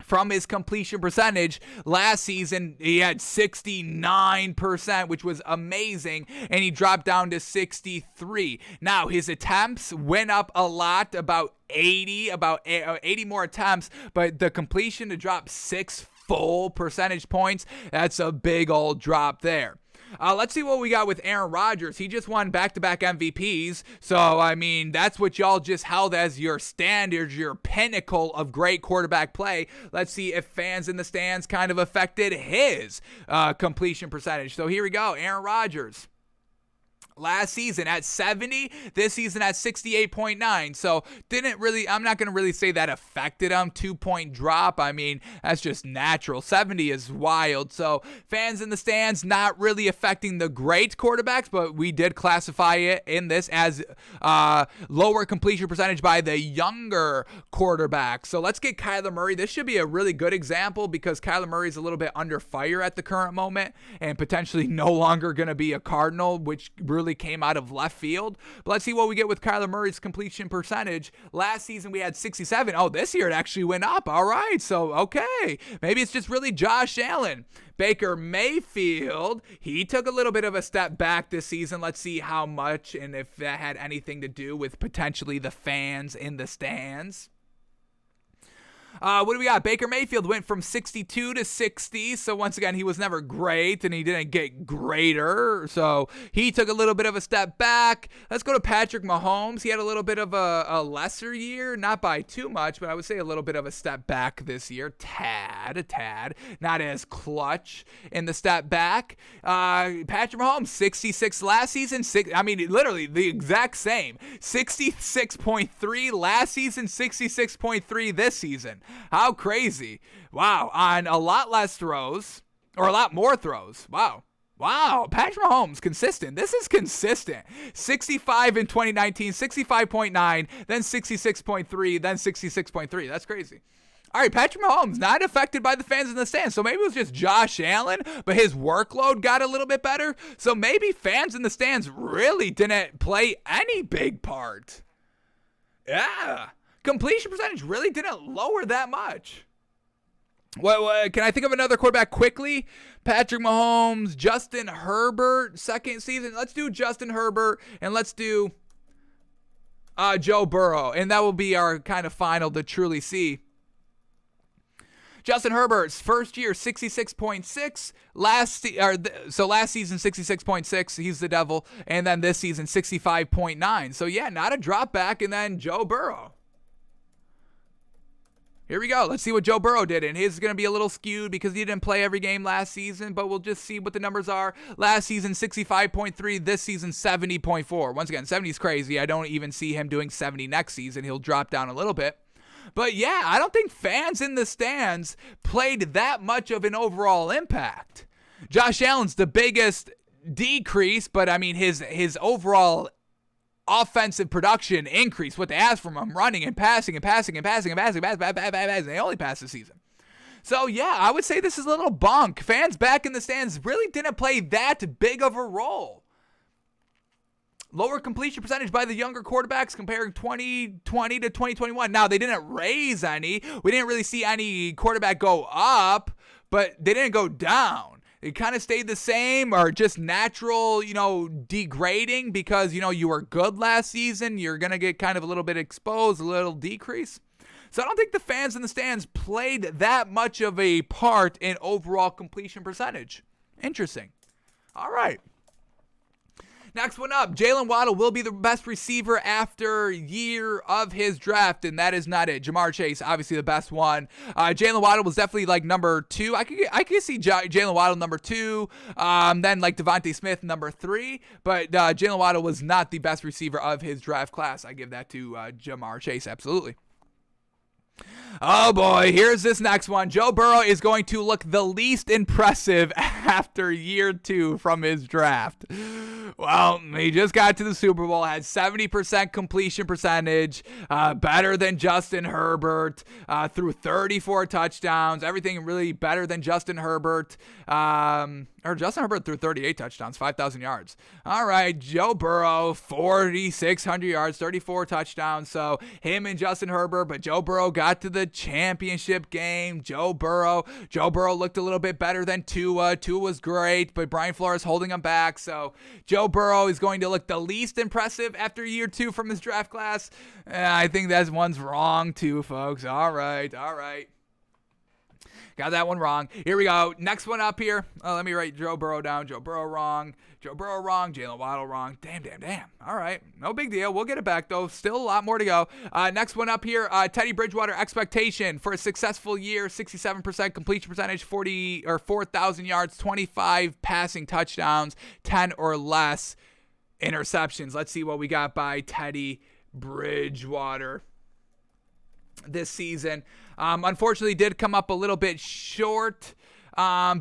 from his completion percentage. Last season, he had 69%, which was amazing, and he dropped down to 63. Now, his attempts went up a lot, about 80 more attempts, but the completion to drop 6 full percentage points, that's a big old drop there. Let's see what we got with Aaron Rodgers. He just won back-to-back MVPs. So, I mean, that's what y'all just held as your standard, your pinnacle of great quarterback play. Let's see if fans in the stands kind of affected his completion percentage. So here we go. Aaron Rodgers. Last season at 70, this season at 68.9. So I'm not going to really say that affected him. 2-point drop. I mean, that's just natural. 70 is wild. So fans in the stands, not really affecting the great quarterbacks, but we did classify it in this as lower completion percentage by the younger quarterbacks. So let's get Kyler Murray. This should be a really good example because Kyler Murray is a little bit under fire at the current moment and potentially no longer going to be a Cardinal, which really came out of left field. But let's see what we get with Kyler Murray's completion percentage. Last season we had 67. Oh, this year it actually went up. All right, so okay, maybe it's just really Josh Allen. Baker Mayfield, he took a little bit of a step back this season. Let's see how much and if that had anything to do with potentially the fans in the stands. What do we got? Baker Mayfield went from 62 to 60. So once again, he was never great and he didn't get greater. So he took a little bit of a step back. Let's go to Patrick Mahomes. He had a little bit of a lesser year, not by too much, but I would say a little bit of a step back this year. A tad. Not as clutch in the step back. Patrick Mahomes, 66 last season. Literally the exact same. 66.3 last season, 66.3 this season. How crazy. Wow. On a lot less throws, or a lot more throws. Wow. Patrick Mahomes, consistent. This is consistent. 65 in 2019, 65.9, then 66.3, then 66.3. That's crazy. All right, Patrick Mahomes, not affected by the fans in the stands. So maybe it was just Josh Allen, but his workload got a little bit better. So maybe fans in the stands really didn't play any big part. Yeah. Completion percentage really didn't lower that much. What, can I think of another quarterback quickly? Patrick Mahomes, Justin Herbert, second season. Let's do Justin Herbert, and let's do Joe Burrow. And that will be our kind of final to truly see. Justin Herbert's first year, 66.6. Last season, 66.6. He's the devil. And then this season, 65.9. So, yeah, not a drop back. And then Joe Burrow. Here we go. Let's see what Joe Burrow did. And his is going to be a little skewed because he didn't play every game last season. But we'll just see what the numbers are. Last season, 65.3. This season, 70.4. Once again, 70 is crazy. I don't even see him doing 70 next season. He'll drop down a little bit. But yeah, I don't think fans in the stands played that much of an overall impact. Josh Allen's the biggest decrease, but I mean his overall offensive production increased. What they asked from him, running and passing and passing and passing and passing, and they only passed this season. So yeah, I would say this is a little bunk. Fans back in the stands really didn't play that big of a role. Lower completion percentage by the younger quarterbacks comparing 2020 to 2021. Now, they didn't raise any. We didn't really see any quarterback go up, but they didn't go down. It kind of stayed the same or just natural, degrading because, you were good last season. You're going to get kind of a little bit exposed, a little decrease. So I don't think the fans in the stands played that much of a part in overall completion percentage. Interesting. All right. Next one up, Jalen Waddle will be the best receiver after year of his draft, and that is not it. Jamar Chase, obviously the best one. Jalen Waddle was definitely like number 2. I could see Jalen Waddle number 2, then like Devontae Smith number 3, but Jalen Waddle was not the best receiver of his draft class. I give that to Jamar Chase, absolutely. Oh boy, here's this next one. Joe Burrow is going to look the least impressive after year 2 from his draft. Well, he just got to the Super Bowl, had 70% completion percentage, better than Justin Herbert, threw 34 touchdowns, everything really better than Justin Herbert. Justin Herbert threw 38 touchdowns, 5,000 yards. All right, Joe Burrow, 4,600 yards, 34 touchdowns. So him and Justin Herbert, but Joe Burrow got to the championship game. Joe Burrow looked a little bit better than Tua. Tua was great, but Brian Flores holding him back. So Joe Burrow is going to look the least impressive after year 2 from his draft class. I think that one's wrong too, folks. All right. Got that one wrong. Here we go. Next one up here. Let me write Joe Burrow down. Joe Burrow wrong. Jalen Waddle wrong. Damn. All right. No big deal. We'll get it back, though. Still a lot more to go. Next one up here. Teddy Bridgewater expectation for a successful year. 67% completion percentage, 4,000 yards, 25 passing touchdowns, 10 or less interceptions. Let's see what we got by Teddy Bridgewater this season. Unfortunately did come up a little bit short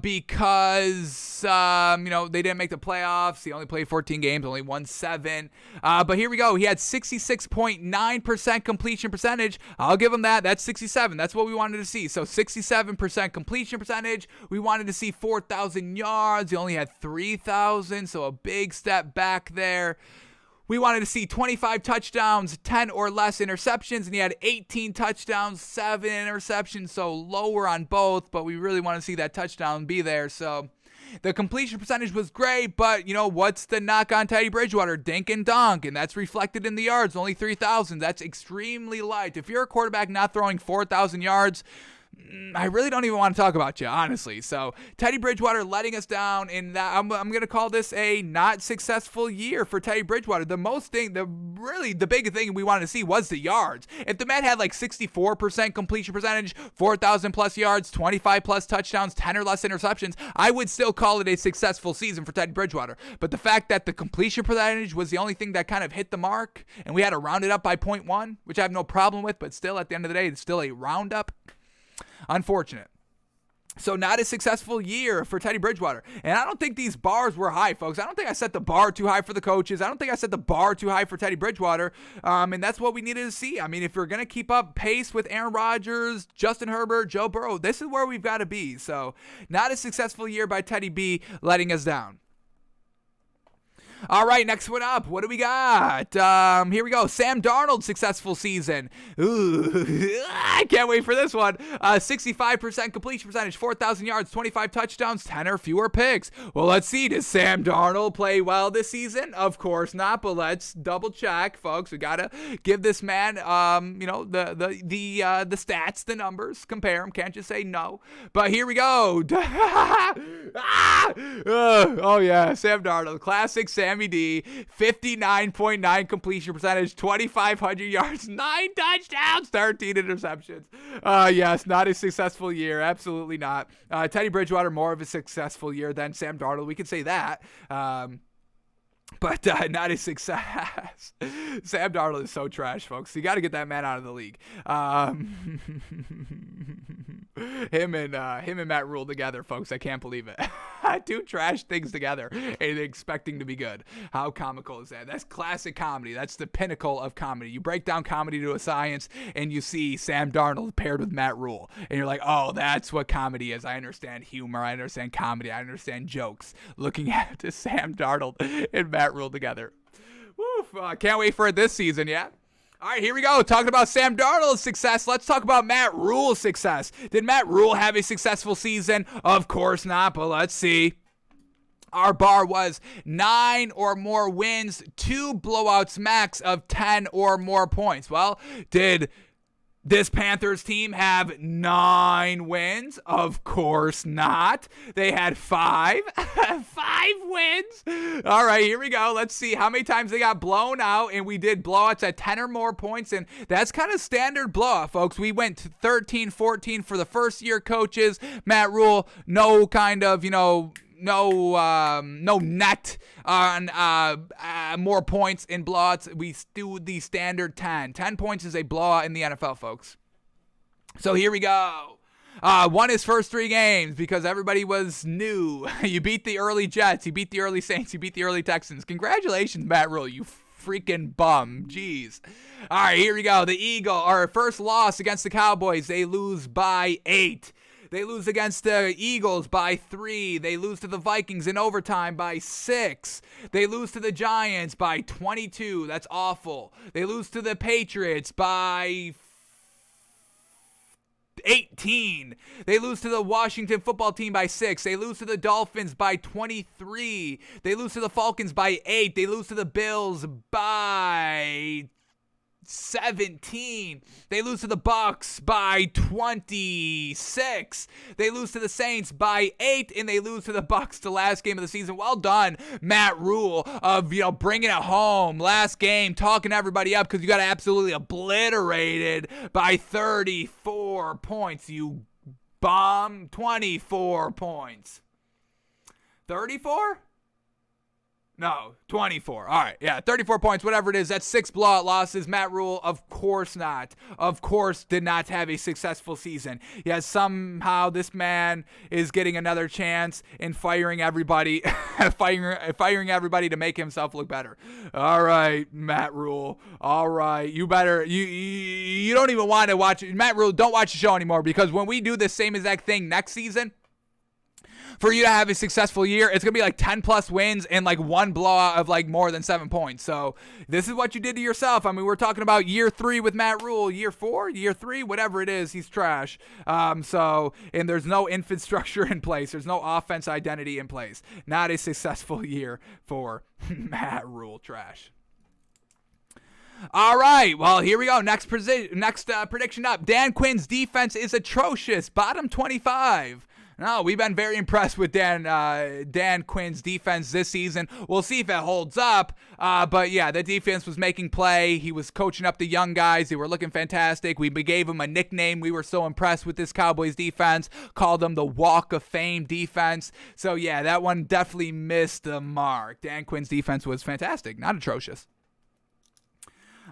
because they didn't make the playoffs. He only played 14 games, only won 7. But here we go. He had 66.9% completion percentage. I'll give him that. That's 67. That's what we wanted to see. So 67% completion percentage. We wanted to see 4,000 yards. He only had 3,000, so a big step back there. We wanted to see 25 touchdowns, 10 or less interceptions, and he had 18 touchdowns, 7 interceptions, so lower on both, but we really want to see that touchdown be there. So the completion percentage was great, but, what's the knock on Teddy Bridgewater? Dink and dunk, and that's reflected in the yards, only 3,000. That's extremely light. If you're a quarterback not throwing 4,000 yards, I really don't even want to talk about you, honestly. So Teddy Bridgewater letting us down, and I'm going to call this a not successful year for Teddy Bridgewater. The big thing we wanted to see was the yards. If the man had like 64% completion percentage, 4,000 plus yards, 25 plus touchdowns, 10 or less interceptions, I would still call it a successful season for Teddy Bridgewater. But the fact that the completion percentage was the only thing that kind of hit the mark, and we had to round it up by 0.1, which I have no problem with, but still at the end of the day, it's still a roundup. Unfortunate. So not a successful year for Teddy Bridgewater. And I don't think these bars were high, folks. I don't think I set the bar too high for the coaches. I don't think I set the bar too high for Teddy Bridgewater. And that's what we needed to see. I mean, if you're going to keep up pace with Aaron Rodgers, Justin Herbert, Joe Burrow, this is where we've got to be. So not a successful year by Teddy B, letting us down. All right, next one up. What do we got? Here we go. Sam Darnold, successful season. Ooh, I can't wait for this one. 65% completion percentage, 4,000 yards, 25 touchdowns, 10 or fewer picks. Well, let's see. Does Sam Darnold play well this season? Of course not, but let's double check, folks. We gotta give this man, the stats, the numbers, compare them. Can't just say no. But here we go. Oh yeah, Sam Darnold, classic Sammy D, 59.9 completion percentage, 2,500 yards, 9 touchdowns, 13 interceptions. Yes, not a successful year. Absolutely not. Teddy Bridgewater, more of a successful year than Sam Darnold. We can say that. But not a success. Sam Darnold is so trash, folks. You got to get that man out of the league. Him and Matt Rule together, folks. I can't believe it. Two trash things together and expecting to be good. How comical is that? That's classic comedy. That's the pinnacle of comedy. You break down comedy to a science and you see Sam Darnold paired with Matt Rule. And you're like, oh, that's what comedy is. I understand humor. I understand comedy. I understand jokes. Looking at Sam Darnold and Matt Rule together. Woof. Can't wait for it this season, yeah? All right, here we go. Talking about Sam Darnold's success, let's talk about Matt Rule's success. Did Matt Rule have a successful season? Of course not, but let's see. Our bar was 9 or more wins, 2 blowouts max of 10 or more points. Well, did this Panthers team have 9 wins? Of course not. They had 5. 5 wins. All right, here we go. Let's see how many times they got blown out, and we did blowouts at 10 or more points, and that's kind of standard blowout, folks. We went to 13-14 for the first-year coaches. Matt Rule, no kind of, no net on more points in blowouts. We do the standard 10. 10 points is a blowout in the NFL, folks. So here we go. Won his first 3 games because everybody was new. You beat the early Jets. You beat the early Saints. You beat the early Texans. Congratulations, Matt Rule. You freaking bum. Jeez. All right, here we go. The Eagles, our first loss against the Cowboys. They lose by 8. They lose against the Eagles by 3. They lose to the Vikings in overtime by 6. They lose to the Giants by 22. That's awful. They lose to the Patriots by 18. They lose to the Washington football team by 6. They lose to the Dolphins by 23. They lose to the Falcons by 8. They lose to the Bills by 17. They lose to the Bucks by 26. They lose to the Saints by 8, and they lose to the Bucks the last game of the season. Well done, Matt Rule, of bringing it home last game, talking everybody up because you got absolutely obliterated by 34 points. You bum. 24 points. 34? No, 24. All right, yeah, 34 points, whatever it is. That's 6 blowout losses. Matt Rule, of course not. Of course did not have a successful season. Yes, somehow this man is getting another chance in firing everybody, firing everybody to make himself look better. All right, Matt Rule. All right, you better, you don't even want to watch it. Matt Rule, don't watch the show anymore because when we do the same exact thing next season, for you to have a successful year, it's going to be like 10 plus wins and like 1 blowout of like more than 7 points. So this is what you did to yourself. I mean, we're talking about year 3 with Matt Rule, year 4, year 3, whatever it is, he's trash. And there's no infrastructure in place. There's no offense identity in place. Not a successful year for Matt Rule, trash. All right, well, here we go. Next prediction up. Dan Quinn's defense is atrocious. Bottom 25. No, we've been very impressed with Dan Quinn's defense this season. We'll see if it holds up. But yeah, the defense was making play. He was coaching up the young guys. They were looking fantastic. We gave him a nickname. We were so impressed with this Cowboys defense. Called them the Walk of Fame defense. So yeah, that one definitely missed the mark. Dan Quinn's defense was fantastic, not atrocious.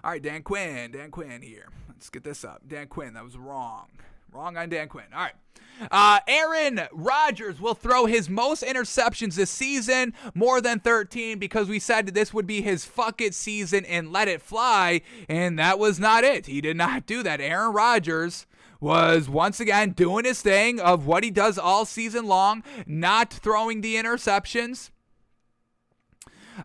All right, Dan Quinn here. Let's get this up. Dan Quinn, that was wrong. Wrong on Dan Quinn. All right. Aaron Rodgers will throw his most interceptions this season, more than 13, because we said this would be his fuck it season and let it fly, and that was not it. He did not do that. Aaron Rodgers was once again doing his thing of what he does all season long, not throwing the interceptions.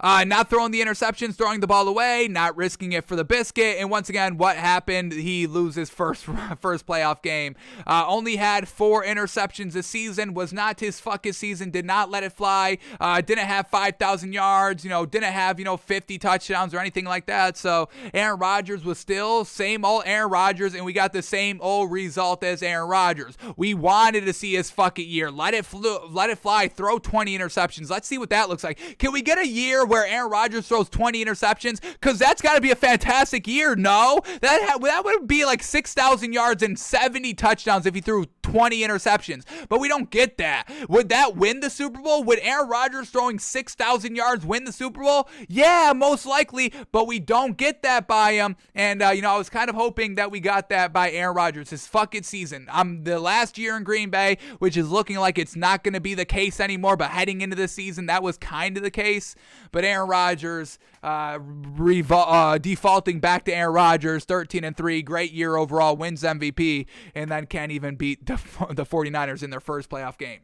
Not throwing the interceptions, throwing the ball away, not risking it for the biscuit. And once again, what happened? He loses first playoff game. Only had 4 interceptions this season. Was not his fucking season. Did not let it fly. Didn't have 5,000 yards. Didn't have 50 touchdowns or anything like that. So Aaron Rodgers was still same old Aaron Rodgers, and we got the same old result as Aaron Rodgers. We wanted to see his fucking year. Let it fly. Throw 20 interceptions. Let's see what that looks like. Can we get a year where Aaron Rodgers throws 20 interceptions? Because that's got to be a fantastic year. No, that would be like 6,000 yards and 70 touchdowns if he threw 20 interceptions. But we don't get that. Would that win the Super Bowl? Would Aaron Rodgers throwing 6,000 yards win the Super Bowl? Yeah, most likely, but we don't get that by him. And I was kind of hoping that we got that by Aaron Rodgers. His fucking season. The last year in Green Bay, which is looking like it's not going to be the case anymore, but heading into this season, that was kind of the case. But Aaron Rodgers defaulting back to Aaron Rodgers, 13-3, great year overall, wins MVP, and then can't even beat the 49ers in their first playoff game.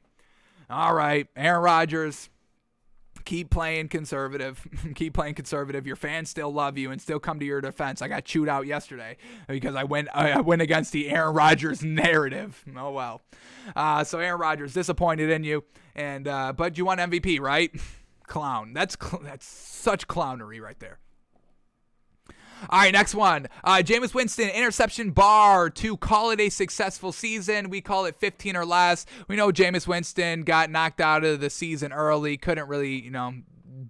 All right, Aaron Rodgers, keep playing conservative. Keep playing conservative. Your fans still love you and still come to your defense. I got chewed out yesterday because I went against the Aaron Rodgers narrative. Oh, well. So Aaron Rodgers, disappointed in you, and but you won MVP, right? Clown. That's such clownery right there. All right, next one. Jameis Winston, interception bar to call it a successful season. We call it 15 or less. We know Jameis Winston got knocked out of the season early. Couldn't really,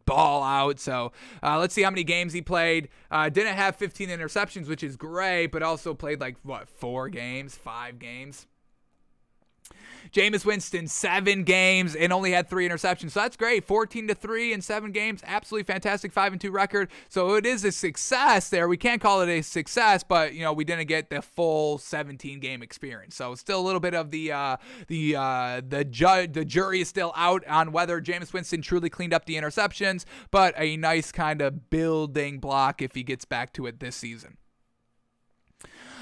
ball out. So let's see how many games he played. Didn't have 15 interceptions, which is great, but also played 5 games. Jameis Winston, 7 games and only had 3 interceptions. So that's great. 14-3 in 7 games. Absolutely fantastic 5-2 record. So it is a success there. We can't call it a success, but we didn't get the full 17-game experience. So still a little bit of the jury is still out on whether Jameis Winston truly cleaned up the interceptions, but a nice kind of building block if he gets back to it this season.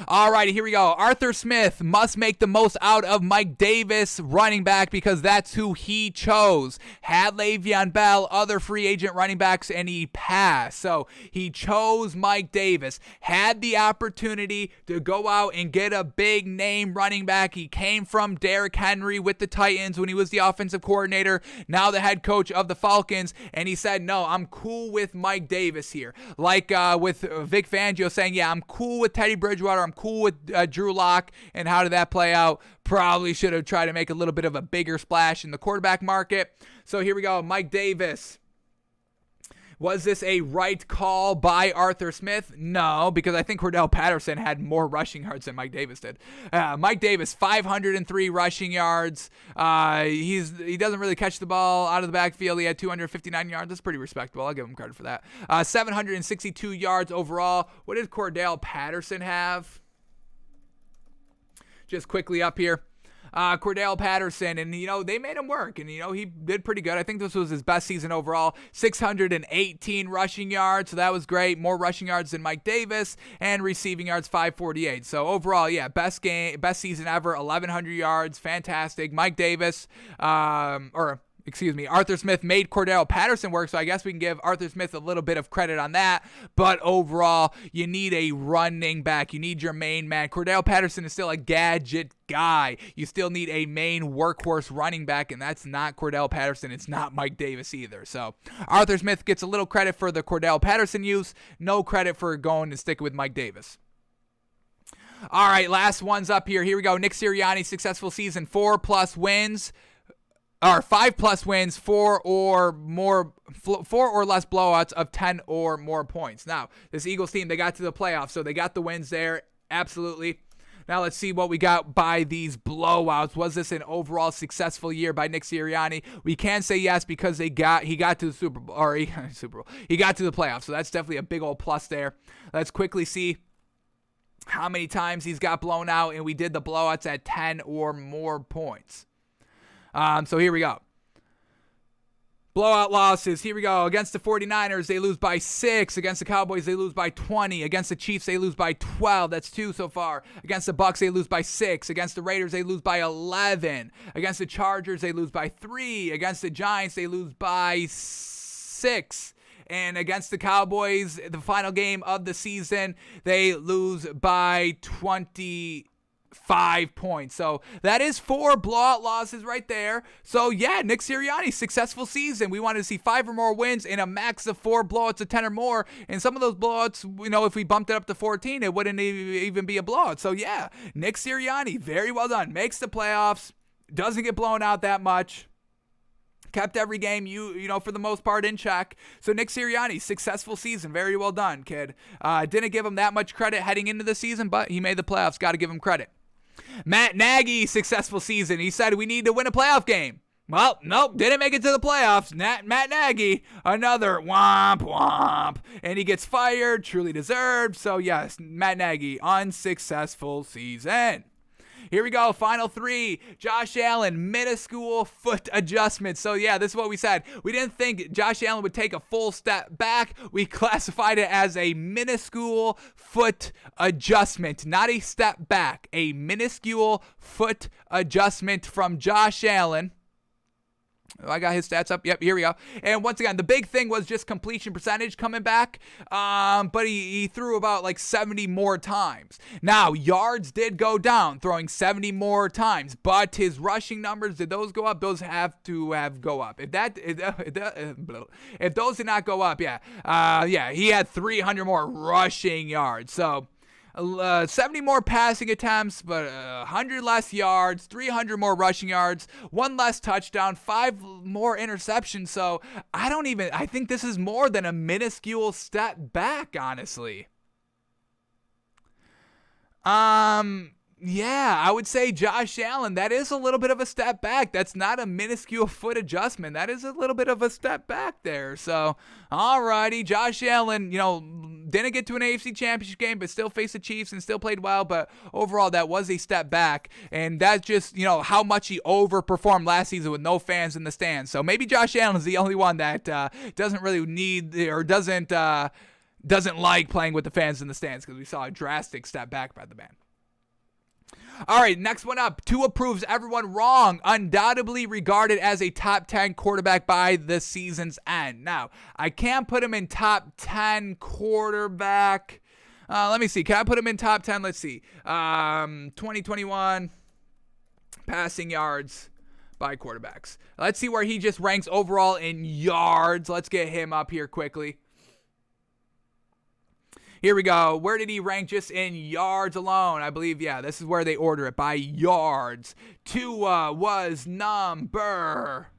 All righty, here we go. Arthur Smith must make the most out of Mike Davis, running back, because that's who he chose. Had Le'Veon Bell, other free agent running backs, and he passed. So he chose Mike Davis. Had the opportunity to go out and get a big name running back. He came from Derrick Henry with the Titans when he was the offensive coordinator, now the head coach of the Falcons, and he said, no, I'm cool with Mike Davis here. Like with Vic Fangio saying, yeah, I'm cool with Teddy Bridgewater, I'm cool with Drew Lock. And how did that play out? Probably should have tried to make a little bit of a bigger splash in the quarterback market. So here we go. Mike Davis. Was this a right call by Arthur Smith? No, because I think Cordell Patterson had more rushing yards than Mike Davis did. Mike Davis, 503 rushing yards. He doesn't really catch the ball out of the backfield. He had 259 yards. That's pretty respectable. I'll give him credit for that. 762 yards overall. What did Cordell Patterson have? Just quickly up here. Cordell Patterson, and they made him work, and he did pretty good. I think this was his best season overall. 618 rushing yards, so that was great. More rushing yards than Mike Davis, and receiving yards 548. So overall, yeah, best season ever. 1,100 yards, fantastic. Mike Davis, Arthur Smith made Cordell Patterson work, so I guess we can give Arthur Smith a little bit of credit on that. But overall, you need a running back. You need your main man. Cordell Patterson is still a gadget guy. You still need a main workhorse running back, and that's not Cordell Patterson. It's not Mike Davis either. So Arthur Smith gets a little credit for the Cordell Patterson use, no credit for going and sticking with Mike Davis. All right, last one's up here. Here we go. Nick Sirianni, successful season, 4+ wins. Or 5+ wins, 4 or less blowouts of 10 or more points. Now, this Eagles team, they got to the playoffs, so they got the wins there, absolutely. Now let's see what we got by these blowouts. Was this an overall successful year by Nick Sirianni? We can say yes because he got to the Super Bowl, he got to the playoffs, so that's definitely a big old plus there. Let's quickly see how many times he's got blown out, and we did the blowouts at 10 or more points. So here we go. Blowout losses. Here we go. Against the 49ers, they lose by 6. Against the Cowboys, they lose by 20. Against the Chiefs, they lose by 12. That's 2 so far. Against the Bucs, they lose by 6. Against the Raiders, they lose by 11. Against the Chargers, they lose by 3. Against the Giants, they lose by 6. And against the Cowboys, the final game of the season, they lose by 25 points. So that is 4 blowout losses right there. So yeah, Nick Sirianni's successful season. We wanted to see 5 or more wins and a max of 4 blowouts of 10 or more. And some of those blowouts, if we bumped it up to 14, it wouldn't even be a blowout. So yeah, Nick Sirianni, very well done. Makes the playoffs, doesn't get blown out that much. Kept every game, for the most part, in check. So Nick Sirianni, successful season. Very well done, kid. Didn't give him that much credit heading into the season, but he made the playoffs. Got to give him credit. Matt Nagy, successful season. He said we need to win a playoff game. Well, nope, didn't make it to the playoffs. Matt Nagy, another womp womp. And he gets fired, truly deserved. So yes, Matt Nagy, unsuccessful season. Here we go, final 3. Josh Allen, minuscule foot adjustment. So yeah, this is what we said. We didn't think Josh Allen would take a full step back. We classified it as a minuscule foot adjustment, not a step back. A minuscule foot adjustment from Josh Allen. I got his stats up. Yep, here we go. And once again, the big thing was just completion percentage coming back. But he threw about like 70 more times. Now, yards did go down, throwing 70 more times. But his rushing numbers, did those go up? Those have to go up. If those did not go up, he had 300 more rushing yards. So 70 more passing attempts, but 100 less yards, 300 more rushing yards, 1 less touchdown, 5 more interceptions. So I think this is more than a minuscule step back, honestly. Yeah, I would say Josh Allen, that is a little bit of a step back. That's not a minuscule foot adjustment. That is a little bit of a step back there. So, alrighty, Josh Allen, didn't get to an AFC Championship game, but still faced the Chiefs and still played well. But overall, that was a step back. And that's just, how much he overperformed last season with no fans in the stands. So maybe Josh Allen is the only one that doesn't really need or doesn't like playing with the fans in the stands, because we saw a drastic step back by the man. All right, next one up. Tua proves everyone wrong. Undoubtedly regarded as a top 10 quarterback by the season's end. Now, I can't put him in top 10 quarterback. Let me see. Can I put him in top 10? Let's see. 2021 passing yards by quarterbacks. Let's see where he just ranks overall in yards. Let's get him up here quickly. Here we go. Where did he rank just in yards alone? I believe, this is where they order it, by yards. Tua was number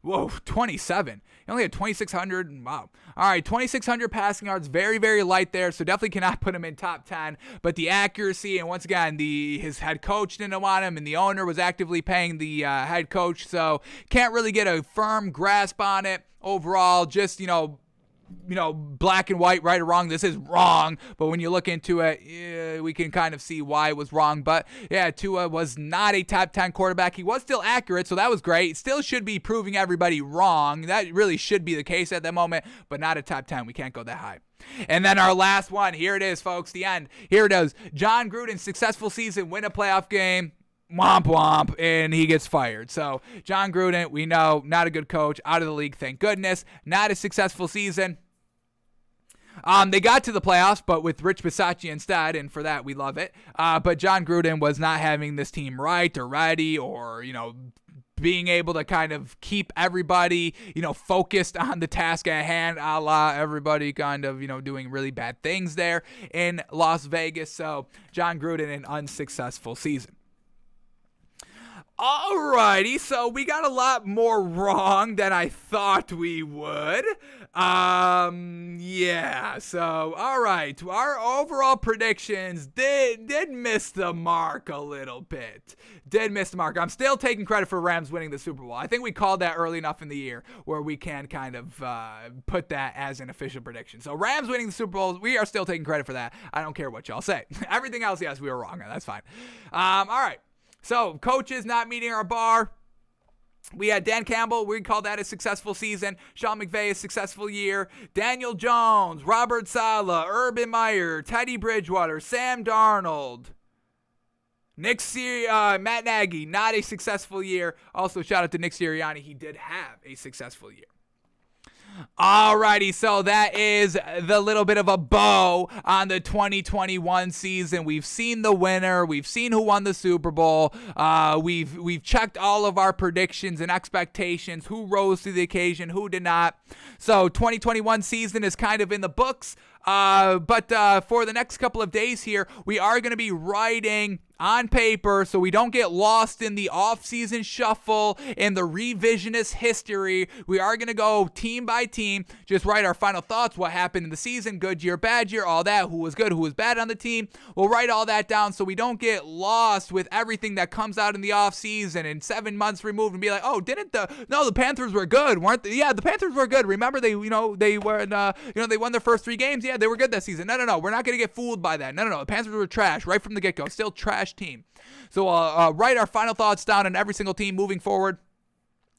27. He only had 2,600. Wow. All right, 2,600 passing yards. Very, very light there, so definitely cannot put him in top 10. But the accuracy, and once again, his head coach didn't want him, and the owner was actively paying the head coach, so can't really get a firm grasp on it. Overall, just, black and white, right or wrong. This is wrong, but when you look into it, we can kind of see why it was wrong. But yeah, Tua was not a top 10 quarterback. He was still accurate, so that was great. Still should be proving everybody wrong. That really should be the case at that moment, but not a top 10. We can't go that high. And then our last one. Here it is, folks. The end. Here it is. John Gruden, successful season, win a playoff game. Womp womp, and he gets fired. So John Gruden, we know, not a good coach, out of the league, thank goodness. Not a successful season. They got to the playoffs, but with Rich Bisaccia instead, and for that we love it. But John Gruden was not having this team right or ready, or being able to kind of keep everybody focused on the task at hand, a la everybody kind of doing really bad things there in Las Vegas. So John Gruden, an unsuccessful season. Alrighty, so we got a lot more wrong than I thought we would. Yeah, so, alright, our overall predictions did miss the mark a little bit. Did miss the mark. I'm still taking credit for Rams winning the Super Bowl. I think we called that early enough in the year where we can kind of put that as an official prediction. So, Rams winning the Super Bowl, we are still taking credit for that. I don't care what y'all say. Everything else, yes, we were wrong. That's fine. Alright. So, coaches not meeting our bar. We had Dan Campbell. We call that a successful season. Sean McVay, a successful year. Daniel Jones, Robert Saleh, Urban Meyer, Teddy Bridgewater, Sam Darnold. Matt Nagy, not a successful year. Also, shout out to Nick Sirianni. He did have a successful year. Alrighty, so that is the little bit of a bow on the 2021 season. We've seen the winner. We've seen who won the Super Bowl. We've checked all of our predictions and expectations. Who rose to the occasion, who did not. So 2021 season is kind of in the books. But for the next couple of days here, we are going to be writing on paper so we don't get lost in the off-season shuffle and the revisionist history. We are going to go team by team, just write our final thoughts, what happened in the season, good year, bad year, all that, who was good, who was bad on the team. We'll write all that down so we don't get lost with everything that comes out in the off-season and 7 months removed and be like, oh, the Panthers were good, weren't they? Yeah, the Panthers were good. Remember they won their first 3 games. Yeah, they were good that season. No, we're not going to get fooled by that. No, the Panthers were trash right from the get-go. Still trash team. So write our final thoughts down on every single team moving forward.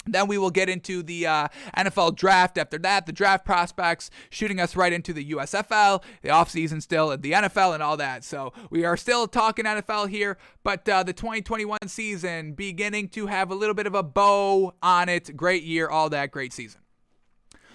Then we will get into the NFL draft. After that, the draft prospects, shooting us right into the USFL, the offseason still, the NFL, and all that. So we are still talking NFL here, but the 2021 season beginning to have a little bit of a bow on it. Great year, all that, great season.